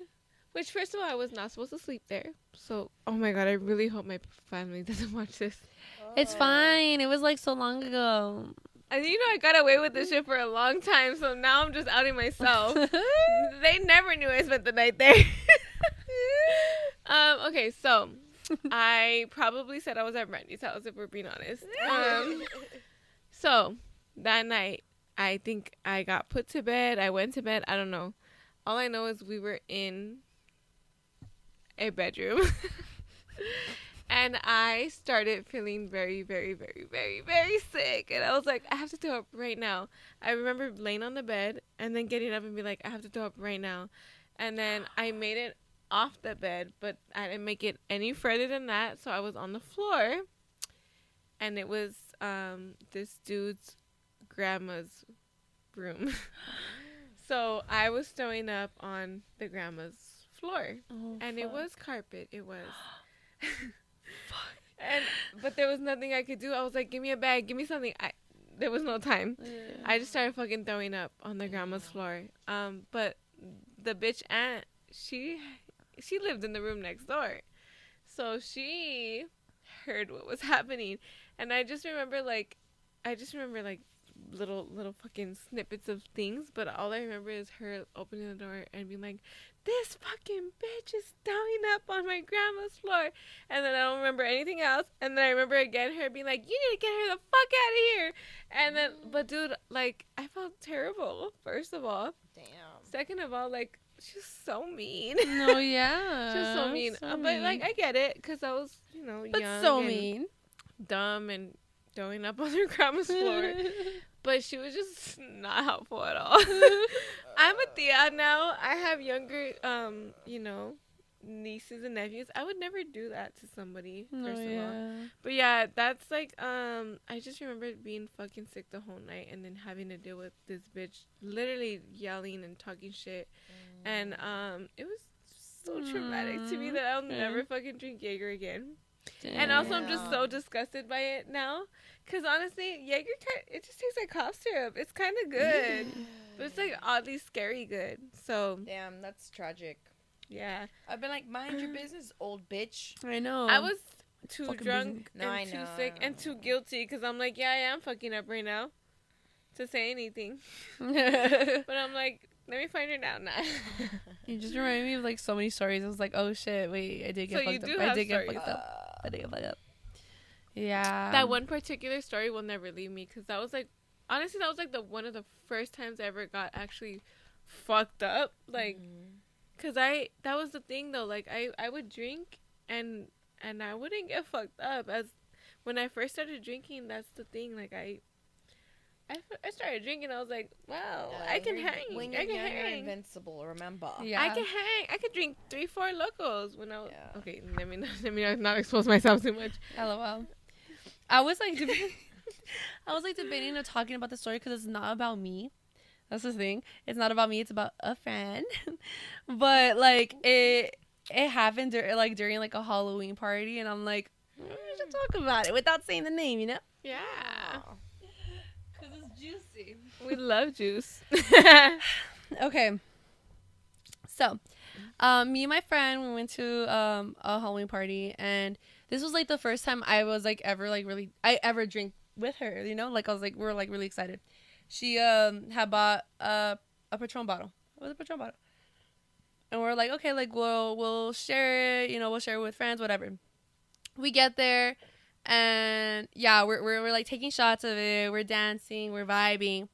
which first of all I was not supposed to sleep there. So, oh my god, I really hope my family doesn't watch this. It's fine. It was like so long ago. And you know I got away with this shit for a long time, so now I'm just outing myself. They never knew I spent the night there. Okay, so I probably said I was at Randy's house if we're being honest. So that night, I think I got put to bed. I went to bed. I don't know. All I know is we were in a bedroom. And I started feeling very, very, very, very, very sick. And I was like, I have to throw up right now. I remember laying on the bed and then getting up and be like, I have to throw up right now. And then I made it off the bed, but I didn't make it any further than that. So I was on the floor. And it was this dude's grandma's room. So I was throwing up on the grandma's floor. Oh, and fuck. it was carpet. It was. But there was nothing I could do. I was like, give me a bag, give me something. There was no time. I just started fucking throwing up on the grandma's floor. But the bitch aunt, she lived in the room next door, so she heard what was happening. And I just remember like little fucking snippets of things, but all I remember is her opening the door and being like, this fucking bitch is throwing up on my grandma's floor. And then I don't remember anything else. And then I remember again her being like, you need to get her the fuck out of here. And then, but dude, like, I felt terrible, first of all. Damn. Second of all, like, she's so mean. No, yeah. She's so mean. But, like, I get it, because I was, you know, but young so and mean. dumb and throwing up on her grandma's floor. But she was just not helpful at all. I'm a tia now. I have younger, you know, nieces and nephews. I would never do that to somebody, first of all. But yeah, that's like, I just remember being fucking sick the whole night and then having to deal with this bitch literally yelling and talking shit. And it was so traumatic to me that I'll never fucking drink Jaeger again. Damn. And also, I'm just so disgusted by it now. Because honestly, Jaeger, it just tastes like cough syrup. It's kind of good. But it's like oddly scary good. So. Damn, that's tragic. Yeah. I've been like, mind your business, old bitch. I know. I was too fucking drunk and too sick and too guilty. Because I'm like, yeah, I am fucking up right now. To say anything. But I'm like, let me find her now. Nah. You just remind me of like so many stories. I was like, oh shit, wait, I did get fucked up. I did get fucked up. Yeah. That one particular story will never leave me because that was like, honestly, that was like one of the first times I ever got actually fucked up. Like, because that was the thing though. Like, I would drink and I wouldn't get fucked up. As when I first started drinking, that's the thing. Like, I started drinking. I was like, wow, I can hang. When you're you're invincible, remember. Yeah. I can hang. I could drink 3-4 locos when I was... Yeah. Okay, let me not expose myself too much. LOL. I was like debating and talking about the story because it's not about me. That's the thing. It's not about me. It's about a friend. But like it happened during like a Halloween party, and I'm like, we should talk about it without saying the name, you know? Yeah. Because it's juicy. We love juice. Okay. So, me and my friend, we went to a Halloween party, and this was like the first time I was like ever like really I ever drink with her, you know? Like I was like, we were like really excited. She had bought a Patron bottle. It was a Patron bottle. And we're like, okay, like we'll share it, you know, we'll share it with friends, whatever. We get there, and yeah, we're like taking shots of it, we're dancing, we're vibing.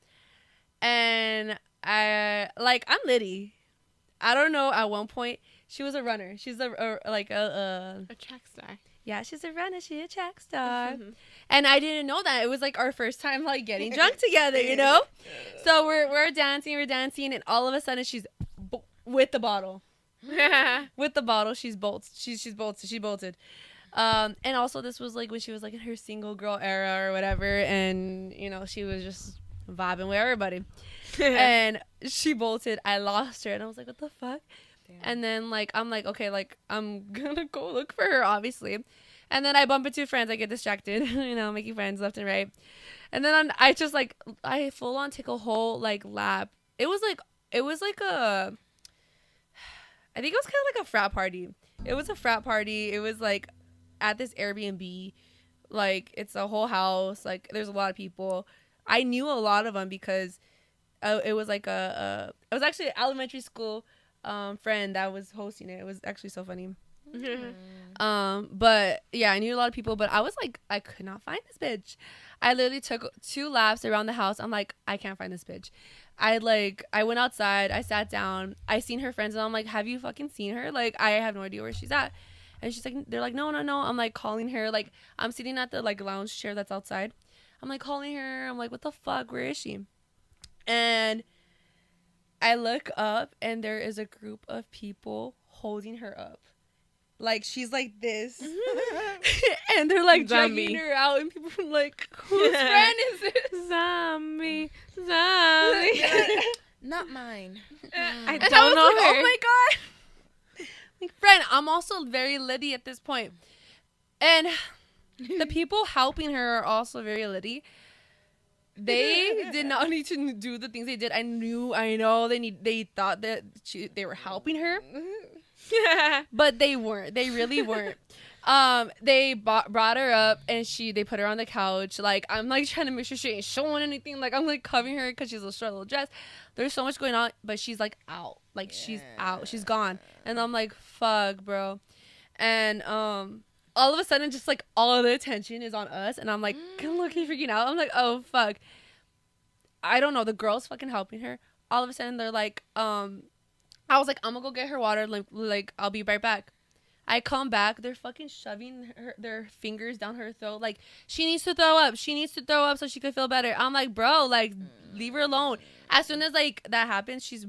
And I'm Liddy. I don't know, at one point she was a runner. She's a track star. Yeah, she's a runner, she's a track star. And I didn't know that. It was like our first time like getting drunk together, you know? So we're dancing, and all of a sudden she's with the bottle. With the bottle, she bolted. And also this was like when she was like in her single girl era or whatever, and you know, she was just vibing with everybody. And she bolted. I lost her, and I was like, what the fuck? Damn. And then like I'm like, okay, like I'm gonna go look for her, obviously. And then I bump into friends. I get distracted, you know, making friends left and right. And then I full on take a whole like lap. It was like a, I think it was kind of like a frat party. It was a frat party. It was like at this Airbnb, like it's a whole house. Like there's a lot of people. I knew a lot of them because it was like it was actually an elementary school friend that was hosting it. It was actually so funny. But yeah, I knew a lot of people, but I was like, I could not find this bitch. I literally took 2 laps around the house. I'm like, I can't find this bitch. I went outside, I sat down, I seen her friends, and I'm like, have you fucking seen her? Like, I have no idea where she's at. And she's like, they're like, no. I'm like calling her, like I'm sitting at the like lounge chair that's outside. I'm like calling her. I'm like, what the fuck? Where is she? And I look up, and there is a group of people holding her up. Like, she's like this. And they're like dragging her out, and people are like, whose friend is this? Zombie. Not mine. I don't know her. Oh my god. Like, friend, I'm also very Liddy at this point. And the people helping her are also very Liddy. They did not need to do the things they did. I know they thought that they were helping her. But they weren't. They really weren't. They brought her up, and they put her on the couch. Like, I'm like trying to make sure she ain't showing anything. Like, I'm like covering her because she's a short little dress. There's so much going on, but she's like out. Like, she's out. She's gone. And I'm like, fuck, bro. And all of a sudden, just like all of the attention is on us, and I'm like looking, freaking out. I'm like, oh fuck. I don't know. The girl's fucking helping her. All of a sudden, they're like, I was like, I'm gonna go get her water. Like, I'll be right back. I come back. They're fucking shoving their fingers down her throat. Like, she needs to throw up. She needs to throw up so she could feel better. I'm like, bro, like, leave her alone. As soon as, like, that happens, she's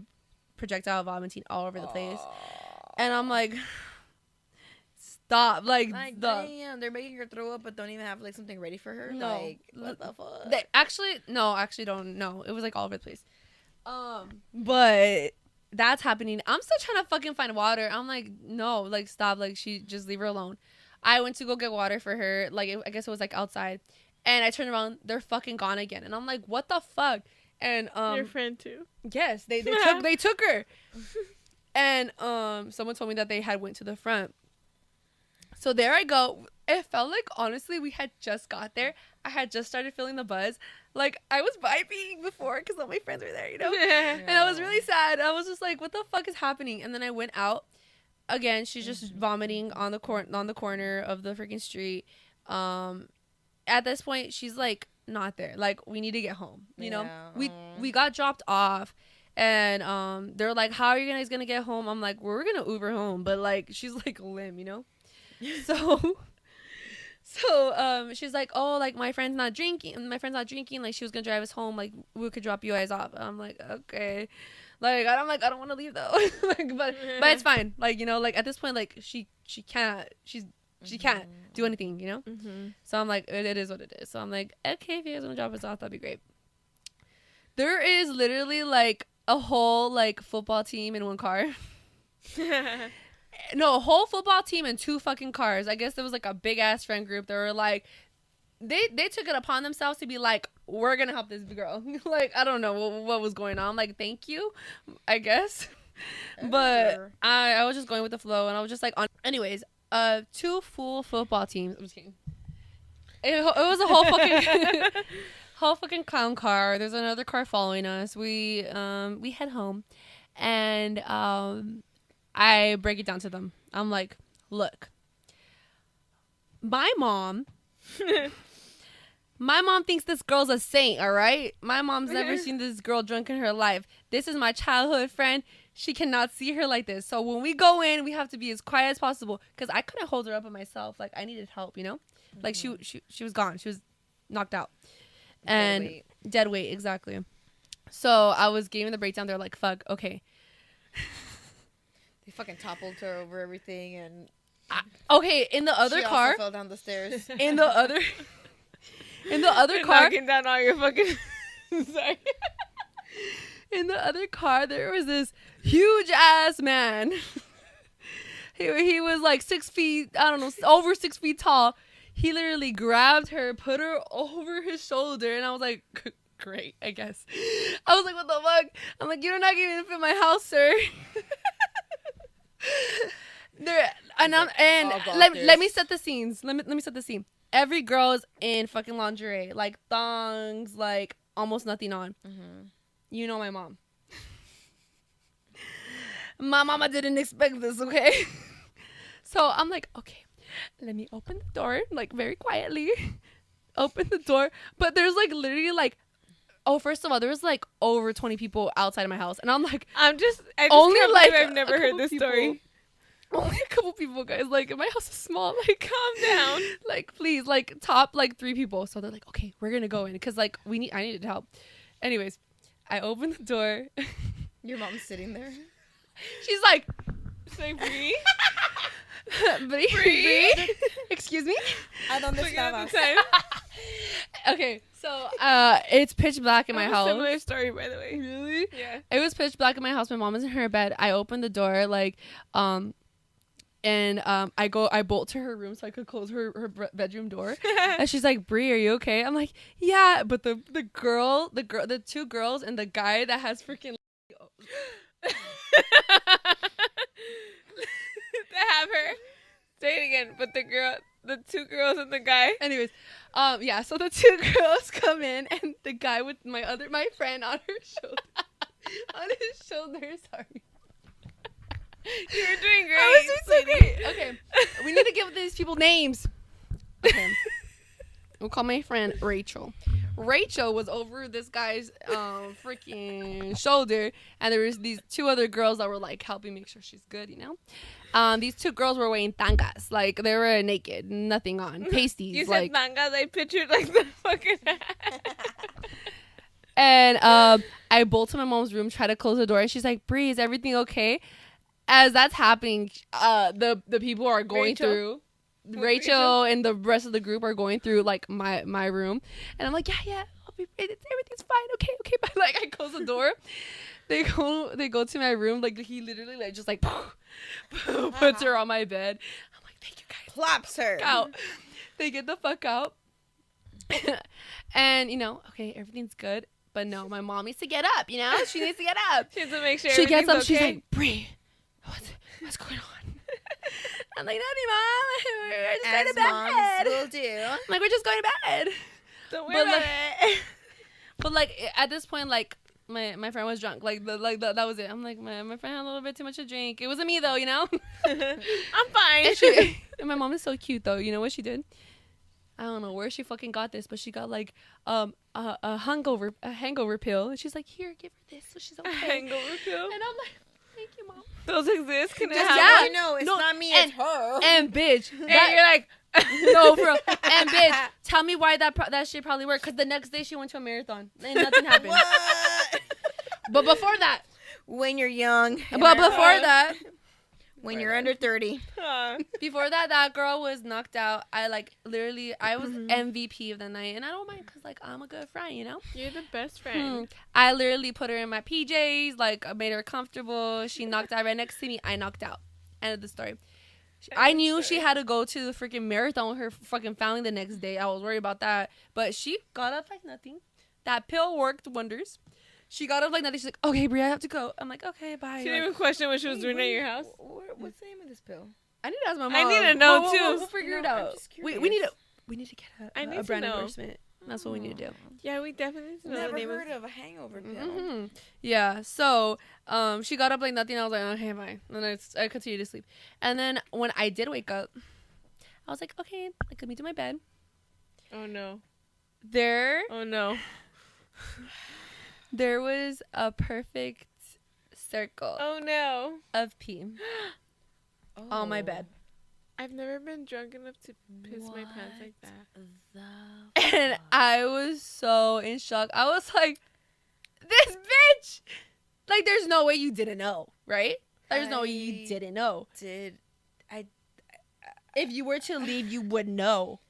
projectile vomiting all over the place. And I'm like, stop. Like stop. Damn, they're making her throw up, but don't even have, like, something ready for her? No. Like, what the fuck? They actually don't. No, it was, like, all over the place. But that's happening. I'm still trying to fucking find water. I'm like, no, like, stop. Like, she just leave her alone. I went to go get water for her. Like, I guess it was like outside. And I turned around. They're fucking gone again. And I'm like, what the fuck? And your friend too. Yes, they took her. And someone told me that they had went to the front. So there I go. It felt like, honestly, we had just got there. I had just started feeling the buzz. Like, I was vibing before because all my friends were there, you know? Yeah. And I was really sad. I was just like, what the fuck is happening? And then I went out. Again, she's just vomiting on the corner of the freaking street. At this point, she's like, not there. Like, we need to get home, you know? We got dropped off. And they're like, how are you guys gonna get home? I'm like, we're gonna Uber home. But, like, she's like limb, you know? So she's like, oh, like, my friend's not drinking, like, she was gonna drive us home, like, we could drop you guys off. I'm like, okay, like, I don't want to leave though. Like, but it's fine, like, you know, like, at this point, like, she can't do anything, you know. So I'm like, it is what it is. So I'm like, okay, if you guys want to drop us off, that'd be great. There is literally like a whole like football team in one car. No, a whole football team in 2 fucking cars. I guess there was like a big ass friend group. They were like, they took it upon themselves to be like, we're gonna help this girl. Like, I don't know what was going on. I'm like, thank you, I guess. But sure. I was just going with the flow, and I was just like, anyways, 2 full football teams. I'm just kidding. It was a whole fucking whole fucking clown car. There's another car following us. We head home, and I break it down to them. I'm like, look, my mom thinks this girl's a saint, all right? My mom's never seen this girl drunk in her life. This is my childhood friend. She cannot see her like this. So when we go in, we have to be as quiet as possible, because I couldn't hold her up by myself. Like, I needed help, you know? Like, she was gone. She was knocked out. And dead weight, exactly. So I was giving the breakdown. They're like, fuck, okay. They fucking toppled her over everything, and okay, in the other car, also fell down the stairs. in the other car, knocking down all your fucking sorry. In the other car, there was this huge ass man. He was like 6 feet, I don't know, over 6 feet tall. He literally grabbed her, put her over his shoulder, and I was like, great, I guess. I was like, what the fuck? I'm like, you're not even fit my house, sir. Let me set the scenes. Let me set the scene. Every girl's in fucking lingerie, like thongs, like almost nothing on. You know my mom. My mama didn't expect this, okay? So I'm like, okay, let me open the door, like very quietly. Open the door, but there's like literally like, first of all, there was like over 20 people outside of my house, and I'm like, I just only like I've never heard this story. Only a couple people, guys. Like, my house is small. Like, calm down. Like, please, like, top like 3 people. So they're like, okay, we're gonna go in, because like I needed help. Anyways, I opened the door. Your mom's sitting there. She's like, say Bree. Bree. Excuse me. I don't understand. Okay, so it's pitch black in my house. Similar story, by the way. Really? Yeah. It was pitch black in my house. My mom was in her bed. I opened the door, like, and I bolt to her room so I could close her bedroom door. And she's like, Bree, are you okay? I'm like, yeah. But the 2 girls and the guy that has freaking to have her say it again. But the 2 girls and the guy. Anyways, yeah. So the 2 girls come in, and the guy with my friend on her shoulder, on his shoulder. Sorry. You were doing great. I was doing so great. Okay, we need to give these people names. Okay, we'll call my friend Rachel. Rachel was over this guy's freaking shoulder, and there was these 2 other girls that were like helping make sure she's good, you know. These 2 girls were wearing tangas, like they were naked, nothing on, pasties. You like, said tangas, I pictured like the fucking. And I bolt to my mom's room, try to close the door, and she's like, Bree, is everything okay? As that's happening, the people are going through. Rachel and the rest of the group are going through like my room, and I'm like, yeah, everything's fine. Okay, bye. Like, I close the door. They go to my room. Like, he literally, like, just, like, puts her on my bed. I'm like, thank you, guys. Plops her. Out. They get the fuck out. And, okay, everything's good. But no, my mom needs to get up, She needs to get up. She has to make sure she gets up. okay. She's like, Bree, what's going on? I'm like, nothing, Mom. We're just going to bed. Will do. I'm like, we're just going to bed. Don't worry about it. But, like, at this point, like, my friend was drunk. Like, that was it. I'm like, my friend had a little bit too much to drink. It wasn't me, though, I'm fine. And my mom is so cute, though. You know what she did? I don't know where she fucking got this, but she got, like, a hangover pill. And she's like, here, give her this so she's okay. A hangover pill? And I'm like, thank you, Mom. Those exist? Can I Just have you know, it's not me, it's her. And, bitch. And you're like... No, bro. And, bitch, tell me why that shit probably worked. Because the next day she went to a marathon. And nothing happened. What? But before that. When you're young. But before that. When you're under 30. Before that girl was knocked out. I was MVP of the night. And I don't mind because, like, I'm a good friend, You're the best friend. I literally put her in my PJs. Like, I made her comfortable. She knocked out right next to me. I knocked out. End of the story. I knew she had to go to the freaking marathon with her fucking family the next day. I was worried about that. But she got up like nothing. That pill worked wonders. She got up like nothing. She's like, okay, Bri, I have to go. I'm like, okay, bye. She didn't even question what she was doing at your house. What's the name of this pill? I need to ask my mom. I need to know, too. We'll figure it out. We need to get a brand endorsement. That's what we need to do. Yeah, we definitely need to know Never the name heard of a hangover pill. Mm-hmm. Yeah, so she got up like nothing. I was like, okay, fine. And I continued to sleep. And then when I did wake up, I was like, okay, let me do my bed. Oh, no. Oh, no. There was a perfect circle of pee on my bed. I've never been drunk enough to piss my pants like that. And I was so in shock. I was like, this bitch! Like, there's no way you didn't know, right? There's no way you didn't know. If you were to leave, you would know.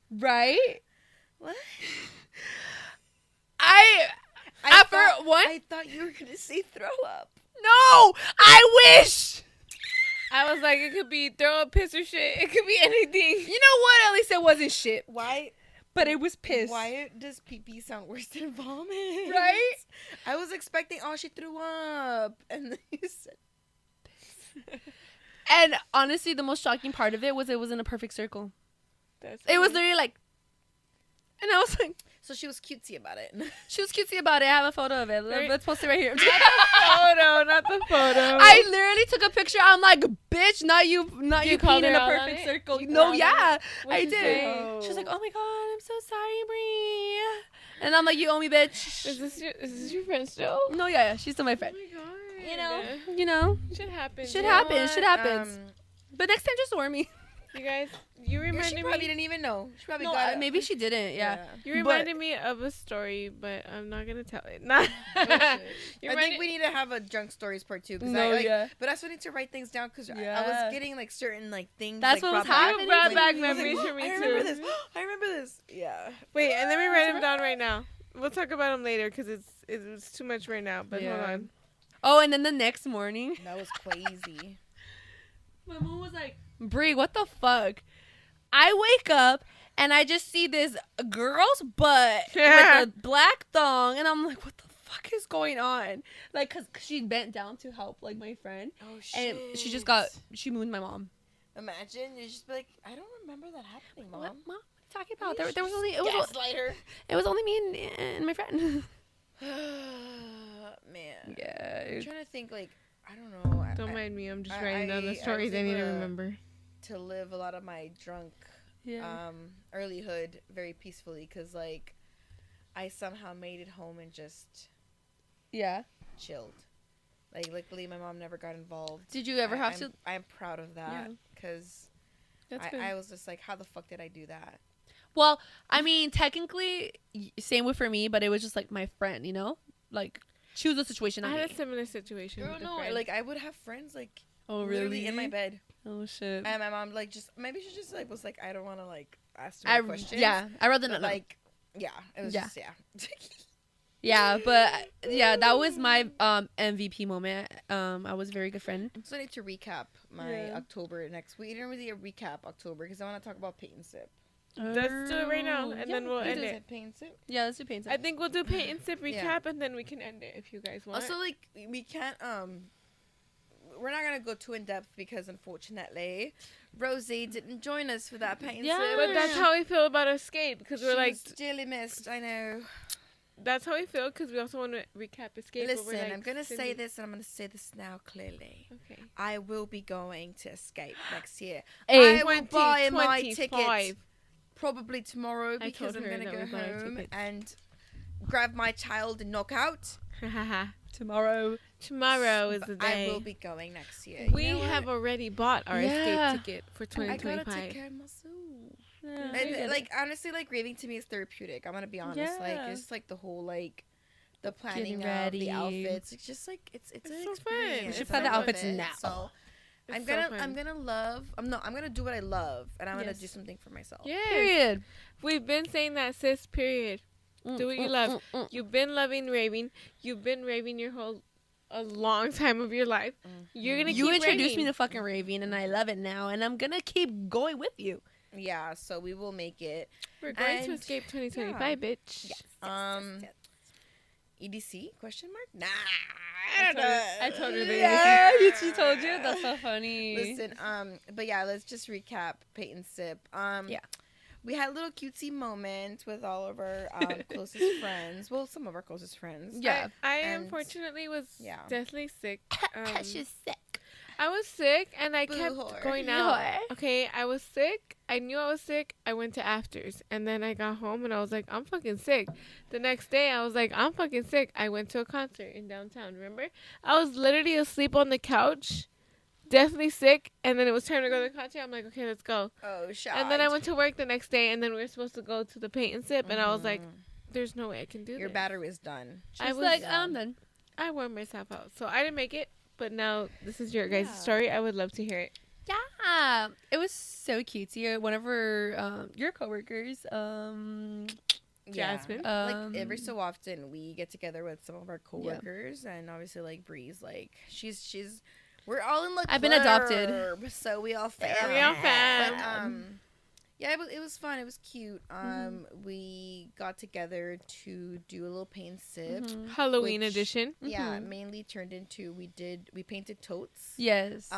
Right? What? I thought you were gonna say throw up. No, I wish. I was like, it could be throw up, piss, or shit. It could be anything. You know what? At least it wasn't shit. Why? But it was piss. Why does pee-pee sound worse than vomit? Right? I was expecting, she threw up, and then you said piss. And honestly, the most shocking part of it was in a perfect circle. It was literally like, and I was like, so she was cutesy about it. She was cutesy about it. I have a photo of it. Let's post it right here. Not the photo. I literally took a picture. I'm like, bitch, not you peeing in a perfect circle. No, yeah, I did. She was like, oh my god, I'm so sorry, Bri. And I'm like, you owe me, bitch. Is this your friend still? No, yeah, she's still my friend. Oh my god. You know. Shit happens. Shit happens. But next time, just warn me. You guys, you reminded me. She probably didn't even know. She probably got maybe she didn't. Yeah. You reminded me of a story, but I'm not gonna tell it. Not. I think we need to have a drunk stories part 2. Yeah. But I also need to write things down because I was getting like certain like things. That's what was happening. Brought back memories for me too. I remember this. Yeah. Wait, and let me write them down right now. We'll talk about them later because it's too much right now. But hold on. Oh, and then the next morning. That was crazy. My mom was like, Bri, what the fuck? I wake up and I just see this girl's butt with a black thong, and I'm like, what the fuck is going on? Like, cause she bent down to help like my friend. Oh shit. And she mooned my mom. Imagine you just be like, I don't remember that happening, Mom. What, Mom? What are you talking about? There was only gaslighter. It was only me and my friend. Man. Yeah. I'm trying to think like, I don't know. Don't mind me. I'm just writing down the stories I need to remember. To live a lot of my drunk earlyhood very peacefully, because like I somehow made it home and just chilled. Like luckily my mom never got involved. Did you ever have to? I'm proud of that because I was just like, how the fuck did I do that? Well, I mean, technically, same with for me, but it was just like my friend, like choose a situation. I had a similar situation. Girl, no, like I would have friends like literally in my bed. Oh shit! And my mom like maybe she just like was like, I don't want to like ask her a question. Yeah, I rather not like Yeah, it was Yeah. just Yeah, but yeah, that was my MVP moment. I was a very good friend. So I need to recap my October next week. We didn't really recap October because I want to talk about paint and sip. Let's do it right now, and then we'll end it. Paint and sip. Yeah, let's do paint and sip. I think we'll do paint and sip recap, and then we can end it if you guys want. Also, like, we can't we're not gonna go too in depth because unfortunately Rosie didn't join us for that paint and sip. But that's how we feel about Escape, because we're like dearly missed. I know. That's how we feel, because we also want to recap Escape. Listen, but we're like, I'm gonna say this, and I'm gonna say this now clearly. Okay. I will be going to Escape next year. Hey. I will buy my ticket probably tomorrow I because told I'm her gonna that go we bought our home tickets. and grab my child and knock out. Tomorrow Is the But day. I will be going next year. We have already bought our Escape ticket for I gotta 2025. take care of myself. Yeah, And like honestly, like raving to me is therapeutic. I'm gonna be honest. Like Yeah. it's like the whole like the planning Getting of ready. the outfits. It's just like it's an so fun. experience. We should It's plan the so outfits worth it. now. So It's I'm so gonna fun. I'm gonna do what I love, and I'm gonna Yes. do something for myself. Yeah. Period. We've been saying that, sis. Period. Do what you love. You've been loving raving. You've been raving a long time of your life. You're gonna You keep introduced raving. me to fucking raving, and I love it now, and I'm gonna keep going with you. Yeah, so we will make it. We're going to And- Escape 2025, bitch. EDC question mark? Nah, I told her the Yeah, she told you. That's so funny. Listen, but yeah, let's just recap Paint and Sip. Yeah. We had a little cutesy moment with all of our closest friends. Well, some of our closest friends. Yeah. I And- unfortunately was Yeah. deathly sick. She's sick. I was sick, and I Boo kept whore. going out. Okay, I was sick. I knew I was sick. I went to afters, and then I got home, and I was like, I'm fucking sick. The next day, I was like, I'm fucking sick. I went to a concert in downtown, remember? I was literally asleep on the couch, deathly sick, and then it was time to go to the concert. I'm like, okay, let's go. Oh, shit. And then I went to work the next day, and then we were supposed to go to the Paint and Sip, and I was like, Mm-hmm. there's no way I can do Your this. battery is done. She's I was like, I'm done. I wore myself out, so I didn't make it. But now this is your guys' Yeah. story. I would love to hear it. Yeah, it was so cutesy. One of her, your coworkers, Jasmine. Like every so often we get together with some of our coworkers, and obviously like Bree's, like she's we're all in like I've been adopted. so we all fam. We all fam. But yeah, it was fun. It was cute. We got together to do a little paint sip. Halloween which- edition. Yeah, mainly turned into we painted totes. Yes.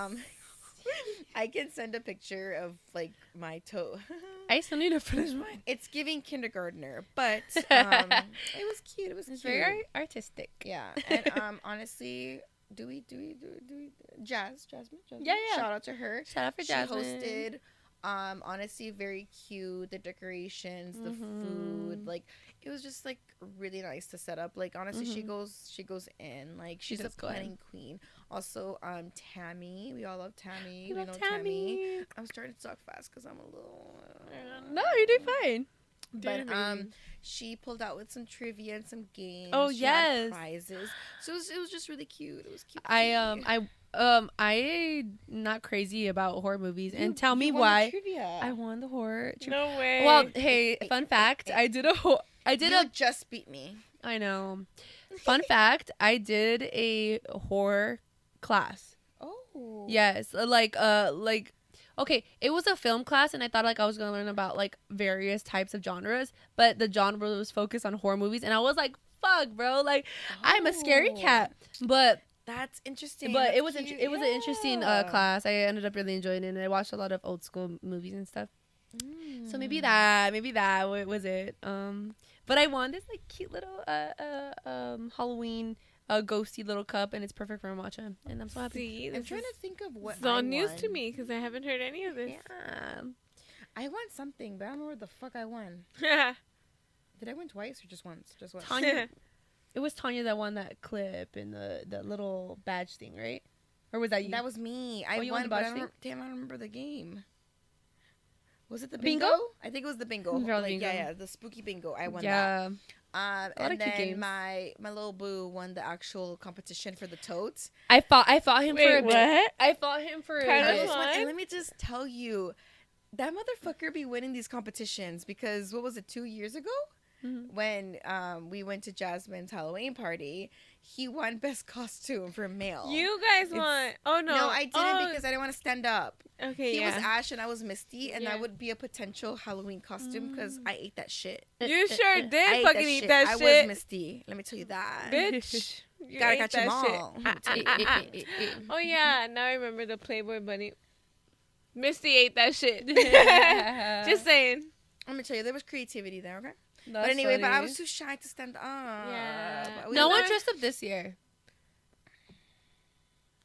I can send a picture of like my toe. I still need to finish mine. It's giving kindergartner, but it was cute. It was It's cute. very artistic. Yeah, and honestly, do we Jasmine? Yeah. Shout out to her. Shout out for She Jasmine. hosted. Honestly, very cute. The decorations, the food, like it was just like really nice to set up. Like honestly, she goes in. Like she's a does go in. planning queen. Also, Tammy. We all love Tammy. We We love know Tammy. Tammy. I'm starting to talk fast because I'm a little. No, you're doing fine. But amazing. she pulled out with some trivia and some games. Oh, She had yes. prizes. So it was just really cute. It was cute. I not crazy about horror movies, and tell me why. I won the horror. No way. Well, hey, fun fact, I did You just beat me. I know. Fun fact, I did a horror class. Oh. Yes, okay, it was a film class, and I thought like I was gonna learn about like various types of genres, but the genre was focused on horror movies, and I was like, "Fuck, bro! Like, I'm a scary cat." But That's interesting. but That's it was cute. it was an interesting Yeah. class. I ended up really enjoying it, and I watched a lot of old school movies and stuff. So maybe that was it. But I won this like cute little Halloween ghosty little cup, and it's perfect for a matcha, and I'm so happy. See, I'm this trying is to think of what it's all I news won. to me because I haven't heard any of this. Yeah. I won something, but I don't know where the fuck I won. Yeah. Did I win twice or just once? Just once. Tanya, it was Tanya that won that clip and the little badge thing, right? Or was that you? That was me. I you won won, the but I badge don't, damn, I don't remember the game. Was it the Bingo? bingo? I think it was the bingo. Girl, Like, bingo. Yeah, the spooky bingo. I won that. yeah. And lot of cute then games. my little boo won the actual competition for the totes. I fought him for a Wait, bit. what? I fought him for a Kind of bit. fun. And let me just tell you, that motherfucker be winning these competitions because what was it, 2 years ago? when we went to Jasmine's Halloween party, he won best costume for male. You guys won. Oh, no. No, I didn't because I didn't want to stand up. Okay, He was Ash and I was Misty, and Yeah. that would be a potential Halloween costume because I ate that shit. You sure did I fucking eat that I shit. was Misty. Let me tell you that. Bitch. You Gotta ate catch that them shit. all. Oh, yeah. Now I remember the Playboy bunny. Misty ate that shit. Just saying. I'm gonna tell you, there was creativity there, okay? That's but anyway, funny. I was too shy to stand up. Yeah. No one dressed up this year.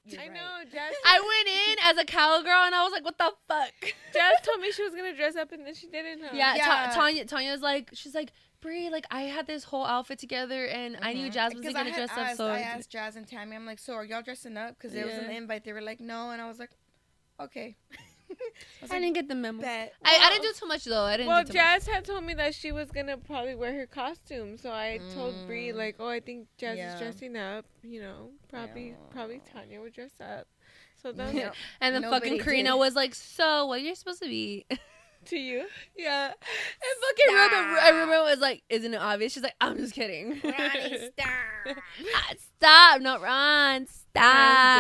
You're I right. know. Jazz, I went in as a cowgirl and I was like, what the fuck? Jazz told me she was going to dress up and then she didn't. Huh? Yeah, Yeah. Tanya was like, she's like, Brie, like I had this whole outfit together and I knew Jazz wasn't gonna dress up. So I asked Jazz and Tammy, I'm like, so are y'all dressing up? Because there was an Yeah. invite. They were like, no, and I was like, okay. I didn't get the memo. Bet. I didn't do too much though. I didn't. Well, do too much. Jazz had told me that she was gonna probably wear her costume, so I told Bree like, "Oh, I think Jazz Yeah. is dressing up. You know, probably Tanya would dress up." So then Yeah. And then Nobody fucking Karina did. was like, so what are you supposed to be? to you, Yeah. And fucking Ruben was like, isn't it obvious? She's like, I'm just kidding. Ronnie, stop. Stop, not Ron. Stop. I'm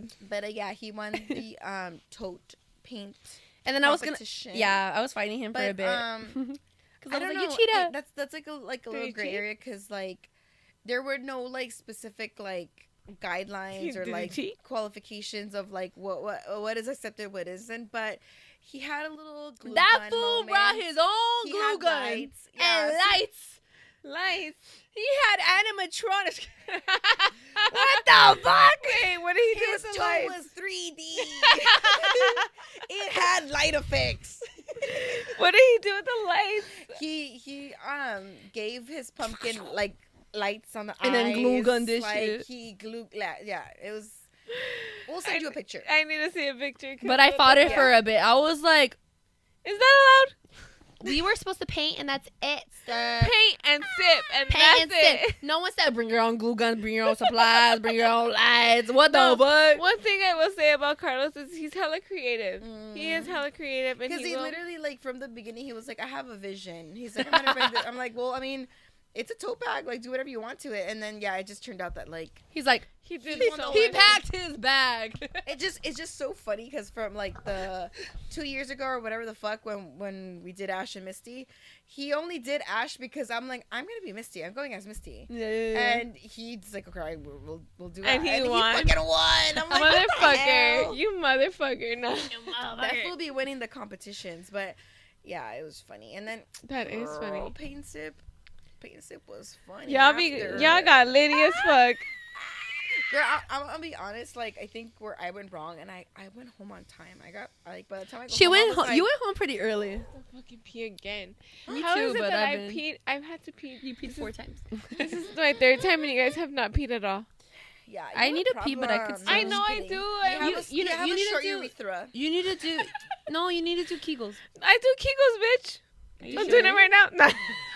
dead. But yeah, he won the tote paint And then I was competition. I was fighting him But for a bit. Because I was like, you cheated. That's like a Did little he gray cheat? area because like there were no like specific like guidelines or Did he like cheat? qualifications of like what is accepted, what isn't. But he had a little glue That gun fool moment. brought his own He glue had gun lights. and Yeah, lights. Lights. He had animatronics. What the fuck? Wait, what did he do His with the toe lights? was 3D. It had light effects. What did he do with the lights? He gave his pumpkin like lights on the eyes And then glue gunned this like, shit. He glue yeah, it was. We'll send you a picture. I need to see a picture. 'Cause But I fought it Yeah. for a bit. I was like, Is that allowed? we were supposed to paint and that's it. Paint and sip, and Paint that's and it. sip. No one said bring your own glue gun, bring your own supplies, bring your own lights. What No, the fuck? One thing I will say about Carlos is he's hella creative. He is Mm. hella creative, and Because he he will. literally like from the beginning he was like, I have a vision. He's like, I'm gonna bring this. I'm like, well, I mean, it's a tote bag. Like, do whatever you want to it. And then yeah, it just turned out that like He's like, He did He- so he much. packed his bag. it's just so funny because from like the 2 years ago or whatever the fuck when we did Ash and Misty, he only did Ash because I'm like, I'm gonna be Misty. I'm going as Misty. Yeah. And he's like, okay, we'll do that. And he won. He fucking won. I'm like, what the Motherfucker, hell? you motherfucker! No, That will be winning the competitions, but yeah, it was funny. And then that is funny. Paint and sip was funny. Y'all after. got litty as fuck. Girl, I'm gonna be honest. Like, I think where I went wrong, and I went home on time. I got like by the time I got She home, I went was home. like, You went home pretty early. I fucking pee again. Me How too, is it but that I've I been. peed? I've had to pee. You peed 4 times. This is my 3rd time, and you guys have not peed at all. Yeah, you I have need to pee, but I could problems. still- I I'm know just I kidding. do. You have you a need to short do- urethra. You need to do. No, you need to do Kegels. I do Kegels, bitch. Are you I'm sure? doing it right now. Nah.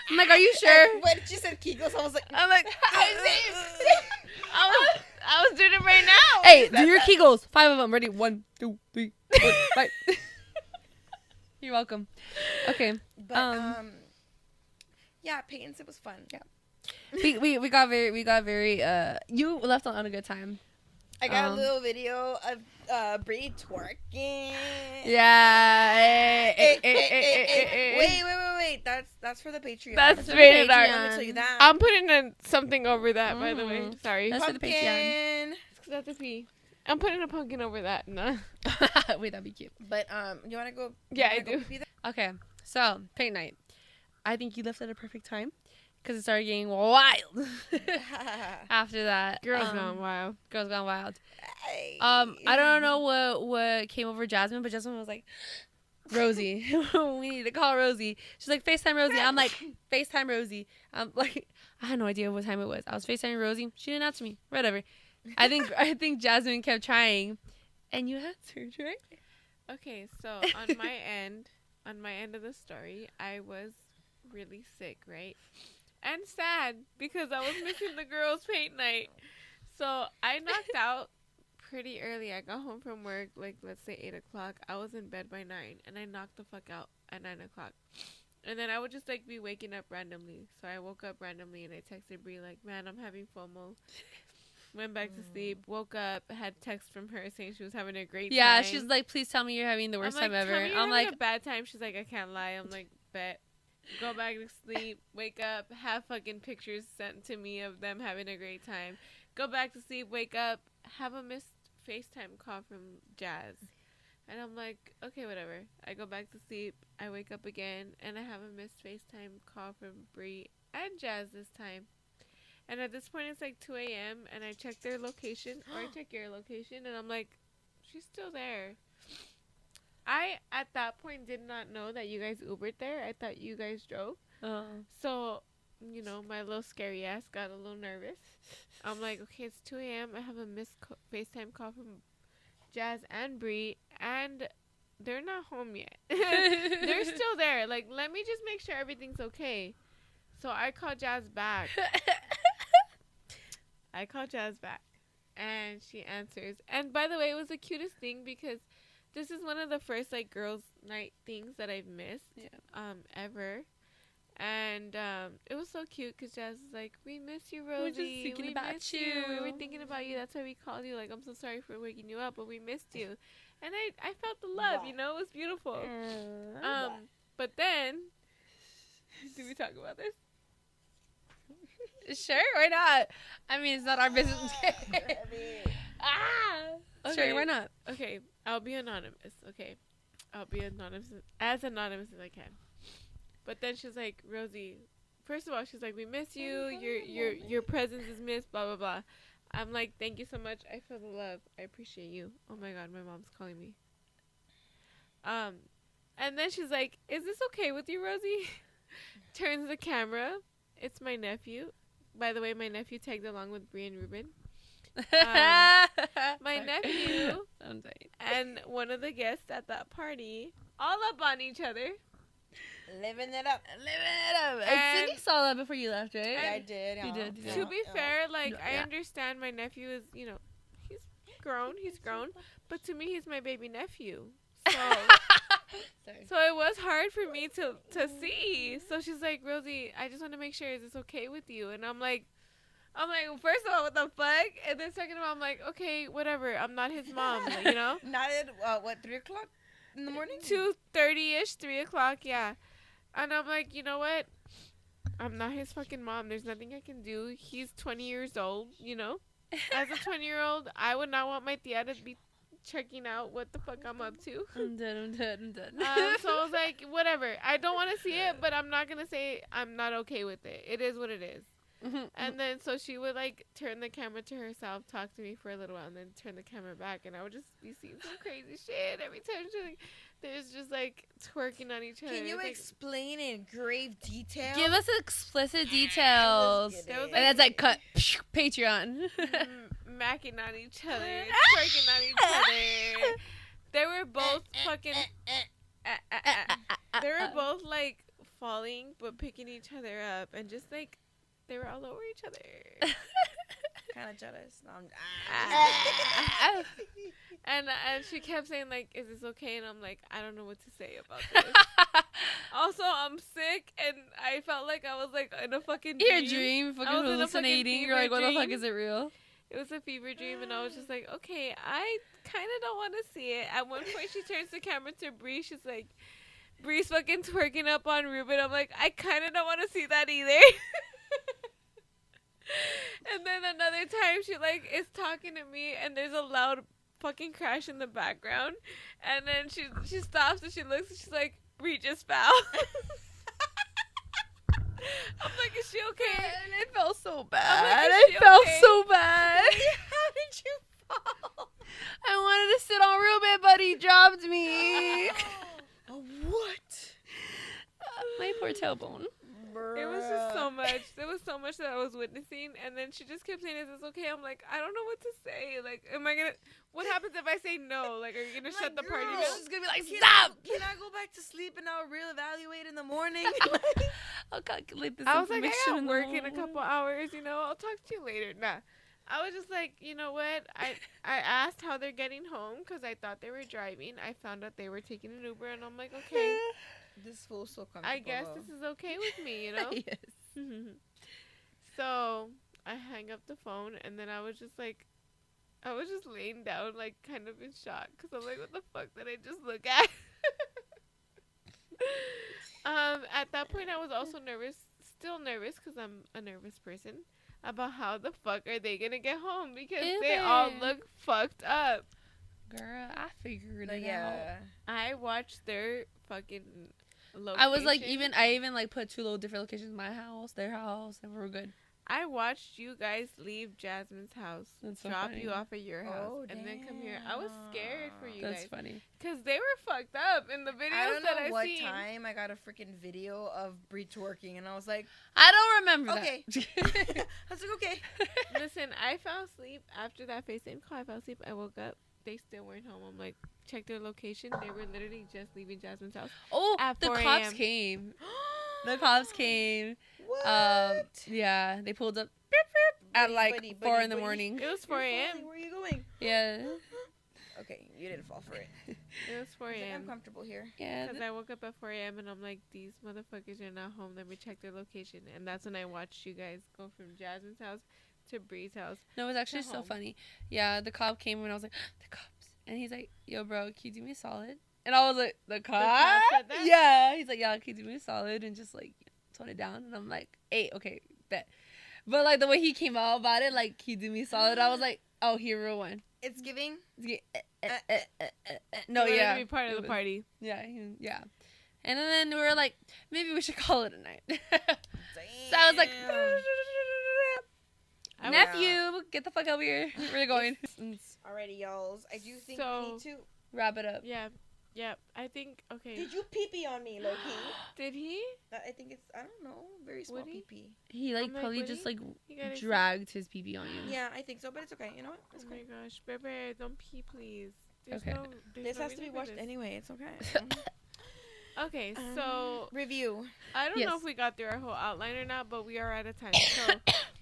I'm like, are you sure? When she said Kegels, I was like, I'm like, I was doing it right now. Hey, do your Kegels. 5 of them. Ready? 1, 2, 3, 4, 5. You're welcome. Okay. but yeah, paint and sip was fun. Yeah. We got very you left on a good time. I got a Um, little video of Bree twerking. Yeah. Wait. That's for the Patreon. That's for the rated Patreon. R. Let me tell you that. I'm putting something over that, by the way. Mhm. Sorry. That's for the Patreon. Pumpkin. It's 'cause I have to pee. I'm putting a pumpkin over that. Nah. Wait, that'd be cute. But you wanna go? Yeah, you I wanna go do. pee there? Okay, so paint night. I think you left at a perfect time because it started getting wild. After that, Girls gone wild. Girls gone wild. Hey. I don't know what came over Jasmine, but Jasmine was like, Rosie, we need to call Rosie. She's like, FaceTime Rosie. I'm like, FaceTime Rosie. I'm like, I had no idea what time it was. I was FaceTiming Rosie. She didn't answer me. Whatever. I think Jasmine kept trying, and you answered, right? Okay, so on my end of the story, I was really sick, right? And sad because I was missing the girls' paint night. So I knocked out pretty early. I got home from work, like, let's say 8 o'clock. I was in bed by 9, and I knocked the fuck out at 9 o'clock. And then I would just like be waking up randomly. So I woke up randomly and I texted Brie like, "Man, I'm having FOMO." Went back to sleep. Woke up. Had text from her saying she was having a great time. Yeah, she's like, "Please tell me you're having the worst time ever." Tell me you're having a bad time. She's like, "I can't lie." I'm like, "Bet." Go back to sleep. Wake up. Have fucking pictures sent to me of them having a great time. Go back to sleep. Wake up. Have a missed FaceTime call from Jazz. And I'm like, okay, whatever. I go back to sleep. I wake up again, and I have a missed FaceTime call from Brie and Jazz this time. And at this point, it's like 2 a.m., and I check their location, or I check your location, and I'm like, she's still there. I, at that point, did not know that you guys Ubered there. I thought you guys drove. Oh. So, you know, my little scary ass got a little nervous. I'm like, okay, it's 2 a.m. I have a missed FaceTime call from Jazz and Brie, and they're not home yet. They're still there. Like, let me just make sure everything's okay. So I call Jazz back. And she answers. And by the way, it was the cutest thing because this is one of the first like girls' night things that I've missed ever. And it was so cute because Jazz was like, "We miss you, Rosie. We're just thinking about you. We were thinking about you. That's why we called you. Like, I'm so sorry for waking you up, but we missed you." And I felt the love, you know? It was beautiful. But then, do we talk about this? Sure, why not? I mean, it's not our business. Okay. Sure, why not? Okay, I'll be anonymous. Okay, I'll be anonymous as I can. But then she's like, "Rosie, first of all, she's like, we miss you. Your presence is missed. Blah blah blah." I'm like, "Thank you so much. I feel the love. I appreciate you." Oh my God, my mom's calling me. And then she's like, "Is this okay with you, Rosie?" Turns the camera. It's my nephew. By the way, my nephew tagged along with Brie and Ruben. My nephew and one of the guests at that party all up on each other. Living it up. And Cindy saw that before you left, right? Yeah, I did. You did. Yeah. To be fair, like, Yeah. I understand my nephew is, you know, he's grown. But to me, he's my baby nephew. So, so it was hard for me to see. So she's like, "Rosie, I just want to make sure, is this okay with you?" And I'm like, first of all, what the fuck? And then second of all, I'm like, okay, whatever. I'm not his mom, you know? Not at, 3 o'clock in the morning? 2:30ish, 3 o'clock, yeah. And I'm like, you know what? I'm not his fucking mom. There's nothing I can do. He's 20 years old, you know? As a 20-year-old, I would not want my tia to be checking out what the fuck I'm up to. I'm dead. So I was like, whatever. I don't want to see it, but I'm not going to say I'm not okay with it. It is what it is. And then so she would like turn the camera to herself, talk to me for a little while, and then turn the camera back, and I would just be seeing some crazy shit every time. There's just like twerking on each other. Can you explain in grave detail? Give us explicit details. And it's like cut Patreon. Macking on each other, twerking on each other. They were both fucking. They were both like falling, but picking each other up, and just like. They were all over each other. Kind of jealous. No, and she kept saying like, "Is this okay?" And I'm like, I don't know what to say about this. Also, I'm sick, and I felt like I was like in a fucking dream. Fucking hallucinating. You're like, what the fuck, is it real? It was a fever dream, and I was just like, okay, I kind of don't want to see it. At one point, she turns the camera to Bree. She's like, Bree's fucking twerking up on Ruben. I'm like, I kind of don't want to see that either. And then another time she like is talking to me and there's a loud fucking crash in the background, and then she stops and she looks and she's like, Bree just fell. I'm like, is she okay? And it felt so bad. Like, it felt so bad. How did you fall? I wanted to sit on Ruben, but he dropped me. What? My poor tailbone. It was just so much. There was so much that I was witnessing, and then she just kept saying, "Is this okay?" I'm like, I don't know what to say. Like, am I gonna? What happens if I say no? Like, are you gonna shut the party down? She's gonna be like, "Stop! Can I go back to sleep and I'll reevaluate in the morning?" I'll calculate this. I was like, I information got work in a couple hours. You know, I'll talk to you later. Nah. I was just like, you know what? I asked how they're getting home because I thought they were driving. I found out they were taking an Uber, and I'm like, okay. This fool's so comfortable. I guess this is okay with me, you know? Yes. So I hang up the phone, and then I was just laying down, like, kind of in shock, because I'm like, what the fuck did I just look at? At that point, I was also still nervous, because I'm a nervous person, about how the fuck are they gonna get home, because they all look fucked up. Girl, I figured it out. Yeah. I watched their fucking location. I was like, I even like put 2 little different locations, my house, their house, and we're good. I watched you guys leave Jasmine's house, That's so drop funny. you off at your house, and then come here. I was scared for you guys. That's funny. Because they were fucked up in the videos I don't that know I what seen. time I got a freaking video of Brie twerking, and I was like, I don't remember okay. that. I was like, okay. Listen, I fell asleep after that FaceTime call. I fell asleep. I woke up. They still weren't home. I'm like, check their location. They were literally just leaving Jasmine's house. Oh, At the 4 cops a.m. came. The cops came. What? Yeah, they pulled up at like 4 in the morning. It was 4 a.m. Where are you going? Yeah. Okay, you didn't fall for it. It was 4 He's like, I'm a.m. comfortable here. Yeah. Because I woke up at 4 a.m. and I'm like, these motherfuckers are not home. Let me check their location. And that's when I watched you guys go from Jasmine's house to Bree's house. No, it was actually so home. funny. Yeah, the cop came and I was like, the cops. And he's like, yo, bro, can you do me a solid? And I was like, the cop? said that? Yeah. He's like, yeah, can you do me a solid? And just like tone it down. And I'm like, hey, okay, bet. But like the way he came out about it, like, can you do me a solid? I was like, oh, hero one. It's giving. No, You wanted yeah. to be part of It the was- party. Yeah, yeah. And then we were like, maybe we should call it a night. So I was like, nephew, get the fuck over here. We're going. Alrighty, y'alls. I do think So- we need to. Wrap it up. Yeah. I think, okay. Did you pee on me, Loki? Did he? I think it's, I don't know, very small Would he? pee. He like I'm like, probably would just he? like He got his- dragged his pee on you. Yeah, I think so, but it's okay. You know what? Oh It's my okay. gosh. Bebe, don't pee, please. There's Okay. there's This no has to be reason for watched this. anyway. It's okay. Okay, so Review. I don't know Yes. if we got through our whole outline or not, but we are out of time. So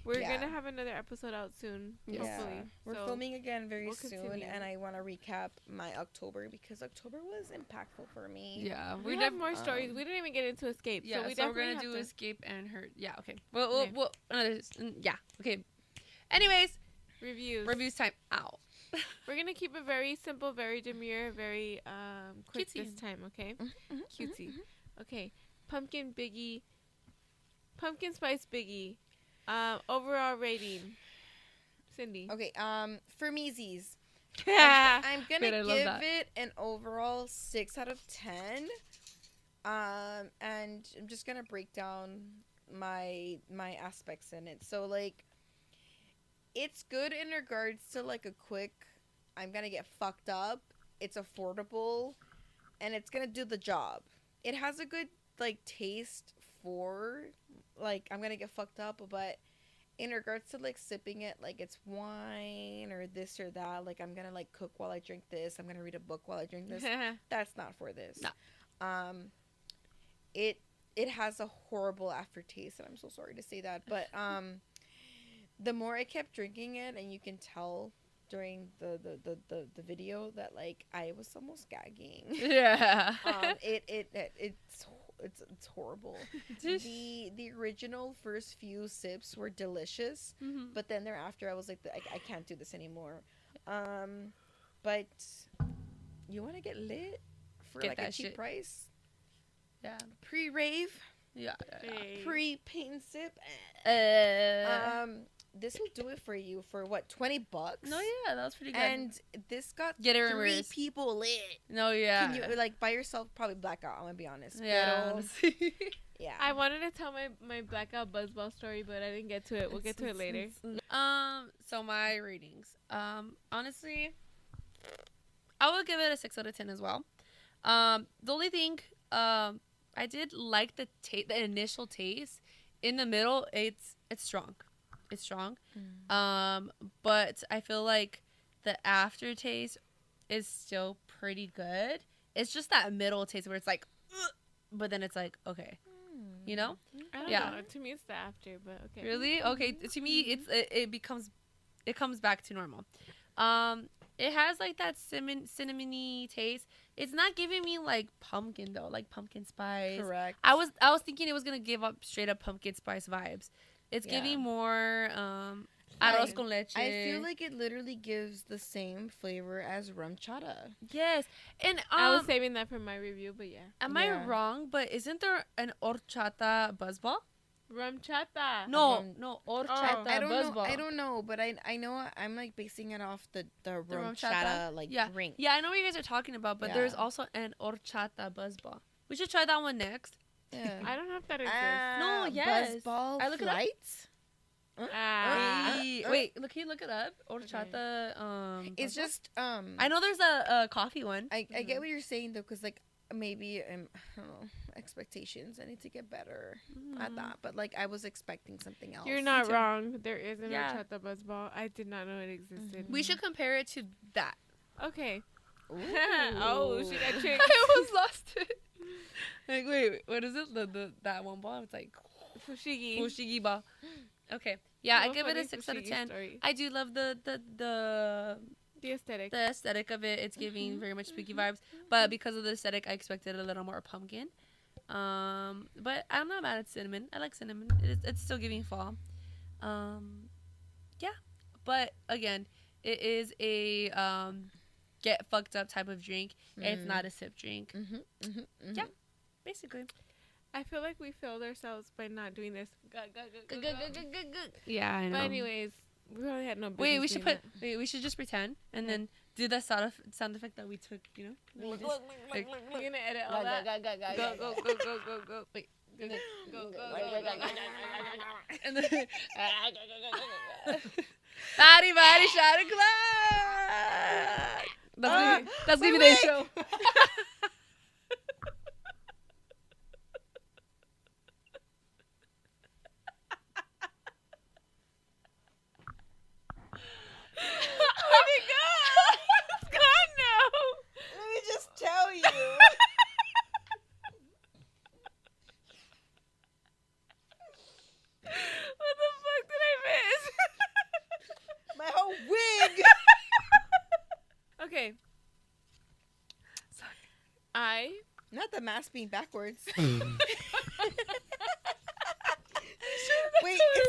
we're Yeah. gonna have another episode out soon, Yes. hopefully. We're So filming again very we'll soon, continue. and I want to recap my October because October was impactful for me. Yeah, we have more stories. We didn't even get into Escape. Yeah, so we so we're definitely gonna have do to. Escape and Hurt. Yeah, okay. Well, Okay. yeah, okay. Anyways, Reviews. time out. We're gonna keep it very simple, very demure, very quick Cutesy. this time, okay? Mhm, Cutesy. Okay. Pumpkin Spice Biggie. Overall rating. Cindy. Okay. For meesies, Yeah. I'm Good, gonna I love give that. it an overall 6 out of 10. And I'm just gonna break down my aspects in it. So like, it's good in regards to like a quick, I'm gonna get fucked up. It's affordable, and it's gonna do the job. It has a good like taste for like I'm gonna get fucked up, but in regards to like sipping it like it's wine or this or that, like I'm gonna like cook while I drink this, I'm gonna read a book while I drink this. That's not for this. No. It has a horrible aftertaste, and I'm so sorry to say that, but the more I kept drinking it, and you can tell during the video that like I was almost gagging. Yeah. It's horrible. The original first few sips were delicious, Mhm. but then thereafter I was like, I can't do this anymore. But you want to get lit for Get like a that cheap shit. price? Yeah. Pre-rave, Yeah. Hey. pre-paint and sip. This will do it for you for what, $20? No, yeah, that was pretty good. And this got Get it 3 reversed. people lit. No, yeah. Can you like by yourself? Probably blackout. I'm gonna be honest. Yeah. Pero, honestly. yeah. I wanted to tell my blackout buzzball story, but I didn't get to it. We'll get to it later. So my ratings. Honestly, I would give it a 6 out of 10 as well. The only thing, I did like the initial taste. In the middle, it's strong. It's strong. But I feel like the aftertaste is still pretty good. It's just that middle taste where it's like, ugh, but then it's like, okay, you know? I don't Yeah. know. To me, it's the after, but okay. Really? Okay. To me, it comes back to normal. It has like that cinnamony taste. It's not giving me like pumpkin though, like pumpkin spice. Correct. I was thinking it was gonna give up straight up pumpkin spice vibes. It's giving more arroz con leche. I feel like it literally gives the same flavor as rum chata. Yes, and I was saving that for my review, but yeah. Am I wrong? But isn't there an horchata buzzball? Rum chata. No, horchata buzzball. I don't know, but I know I'm like basing it off the rum chata? chata like drink. Yeah, I know what you guys are talking about, but there's also an horchata buzzball. We should try that one next. Yeah. I don't know if that exists. No, yes. Buzzball I look flights. Wait, can you look it up? Horchata. It's just I know there's a coffee one. I get what you're saying though, because like maybe I don't know, expectations. I need to get better at that. But like I was expecting something else. You're not wrong. There is an horchata buzzball. I did not know it existed. We should compare it to that. Okay. Oh, she got tricked. I almost lost it. Like, wait, what is it? The that one ball? It's like fushigi ball. Okay. Yeah, I give it a 6 out of 10. Story. I do love the aesthetic. The aesthetic of it. It's giving very much spooky vibes. But because of the aesthetic, I expected a little more pumpkin. But I'm not mad at cinnamon. I like cinnamon. It's still giving fall. Yeah. But again, it is a get fucked up type of drink. It's not a sip drink. Yeah. Basically. I feel like we failed ourselves by not doing this. Yeah, I know. But anyways, we really had no business. Wait, we should just pretend and then do that sound effect that we took, you know? We're gonna edit all that. Go. Wait. Go. And then body shot o'clock. That's gonna be the intro. Okay. Not the mask being backwards. Wait, is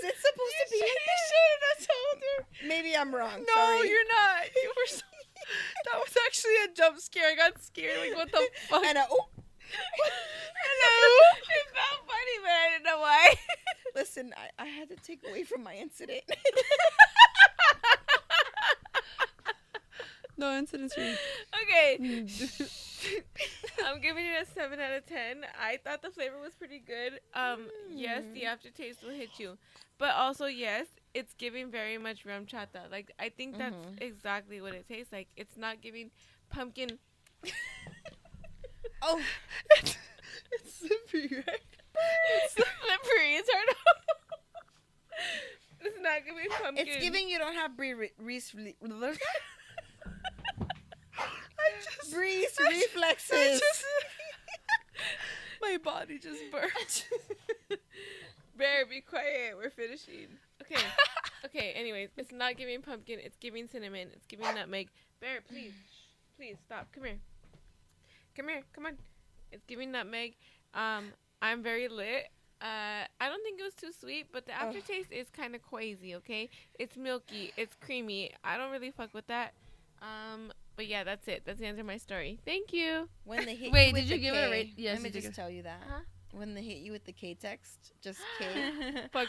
it supposed to be? You shouldn't have told her. Maybe I'm wrong. No, Sorry. you're not. You were so... That was actually a jump scare. I got scared. Like, what the fuck? And hello. It felt funny, but I didn't know why. Listen, I had to take away from my incident. No incidents for you. Okay. I'm giving it a 7 out of 10. I thought the flavor was pretty good. Yes, the aftertaste will hit you. But also, yes, it's giving very much rum chata. Like, I think that's exactly what it tastes like. It's not giving pumpkin. Oh. It's slippery, right? It's slippery. It's hard. It's not giving pumpkin. It's giving you don't have Breeze reflexes. My body just burnt. Bear, be quiet. We're finishing. Okay. Anyways, it's not giving pumpkin. It's giving cinnamon. It's giving nutmeg. Bear, please stop. Come here. Come on. It's giving nutmeg. I'm very lit. I don't think it was too sweet, but the aftertaste is kind of quazy. Okay, it's milky. It's creamy. I don't really fuck with that. But yeah, that's it. That's the end of my story. Thank you. When they hit Wait, you with did you the give K, it a rate? Yes. Let me just tell you that. Huh? When they hit you with the K text, just K. Fuck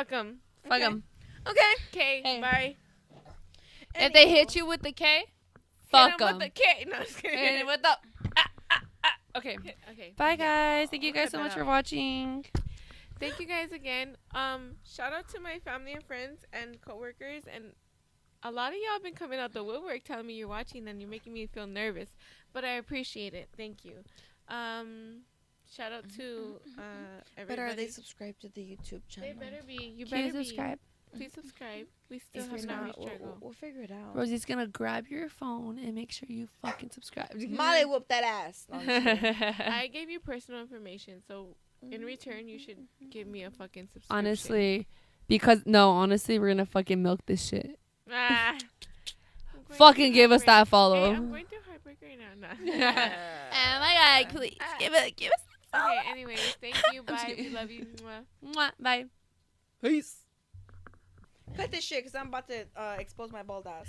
them. Fuck them. Okay. K. Hey. Bye. If they hit you with the K, fuck them. With the K. No, just kidding. And with the Okay. Bye, guys. Thank you guys so much for watching. Thank you guys again. Shout out to my family and friends and coworkers, and a lot of y'all have been coming out the woodwork telling me you're watching and you're making me feel nervous, but I appreciate it. Thank you. Shout out to everybody. But are they subscribed to the YouTube channel? They better be. You Can better you subscribe? Please subscribe. We still If have you're not not, reached our goal. we'll figure it out. Rosie's gonna grab your phone and make sure you fucking subscribe. Molly whoop that ass. No, I'm just kidding. I gave you personal information, so in return, you should give me a fucking subscription. Honestly, we're gonna fucking milk this shit. I'm going fucking give us that follow. Hey, I'm going through heartbreak right now. Nah. Oh my God, please give us that follow. Okay, anyways, thank you. Bye. We love you. Mwah. Mwah. Bye. Cut this shit because I'm about to expose my bald ass.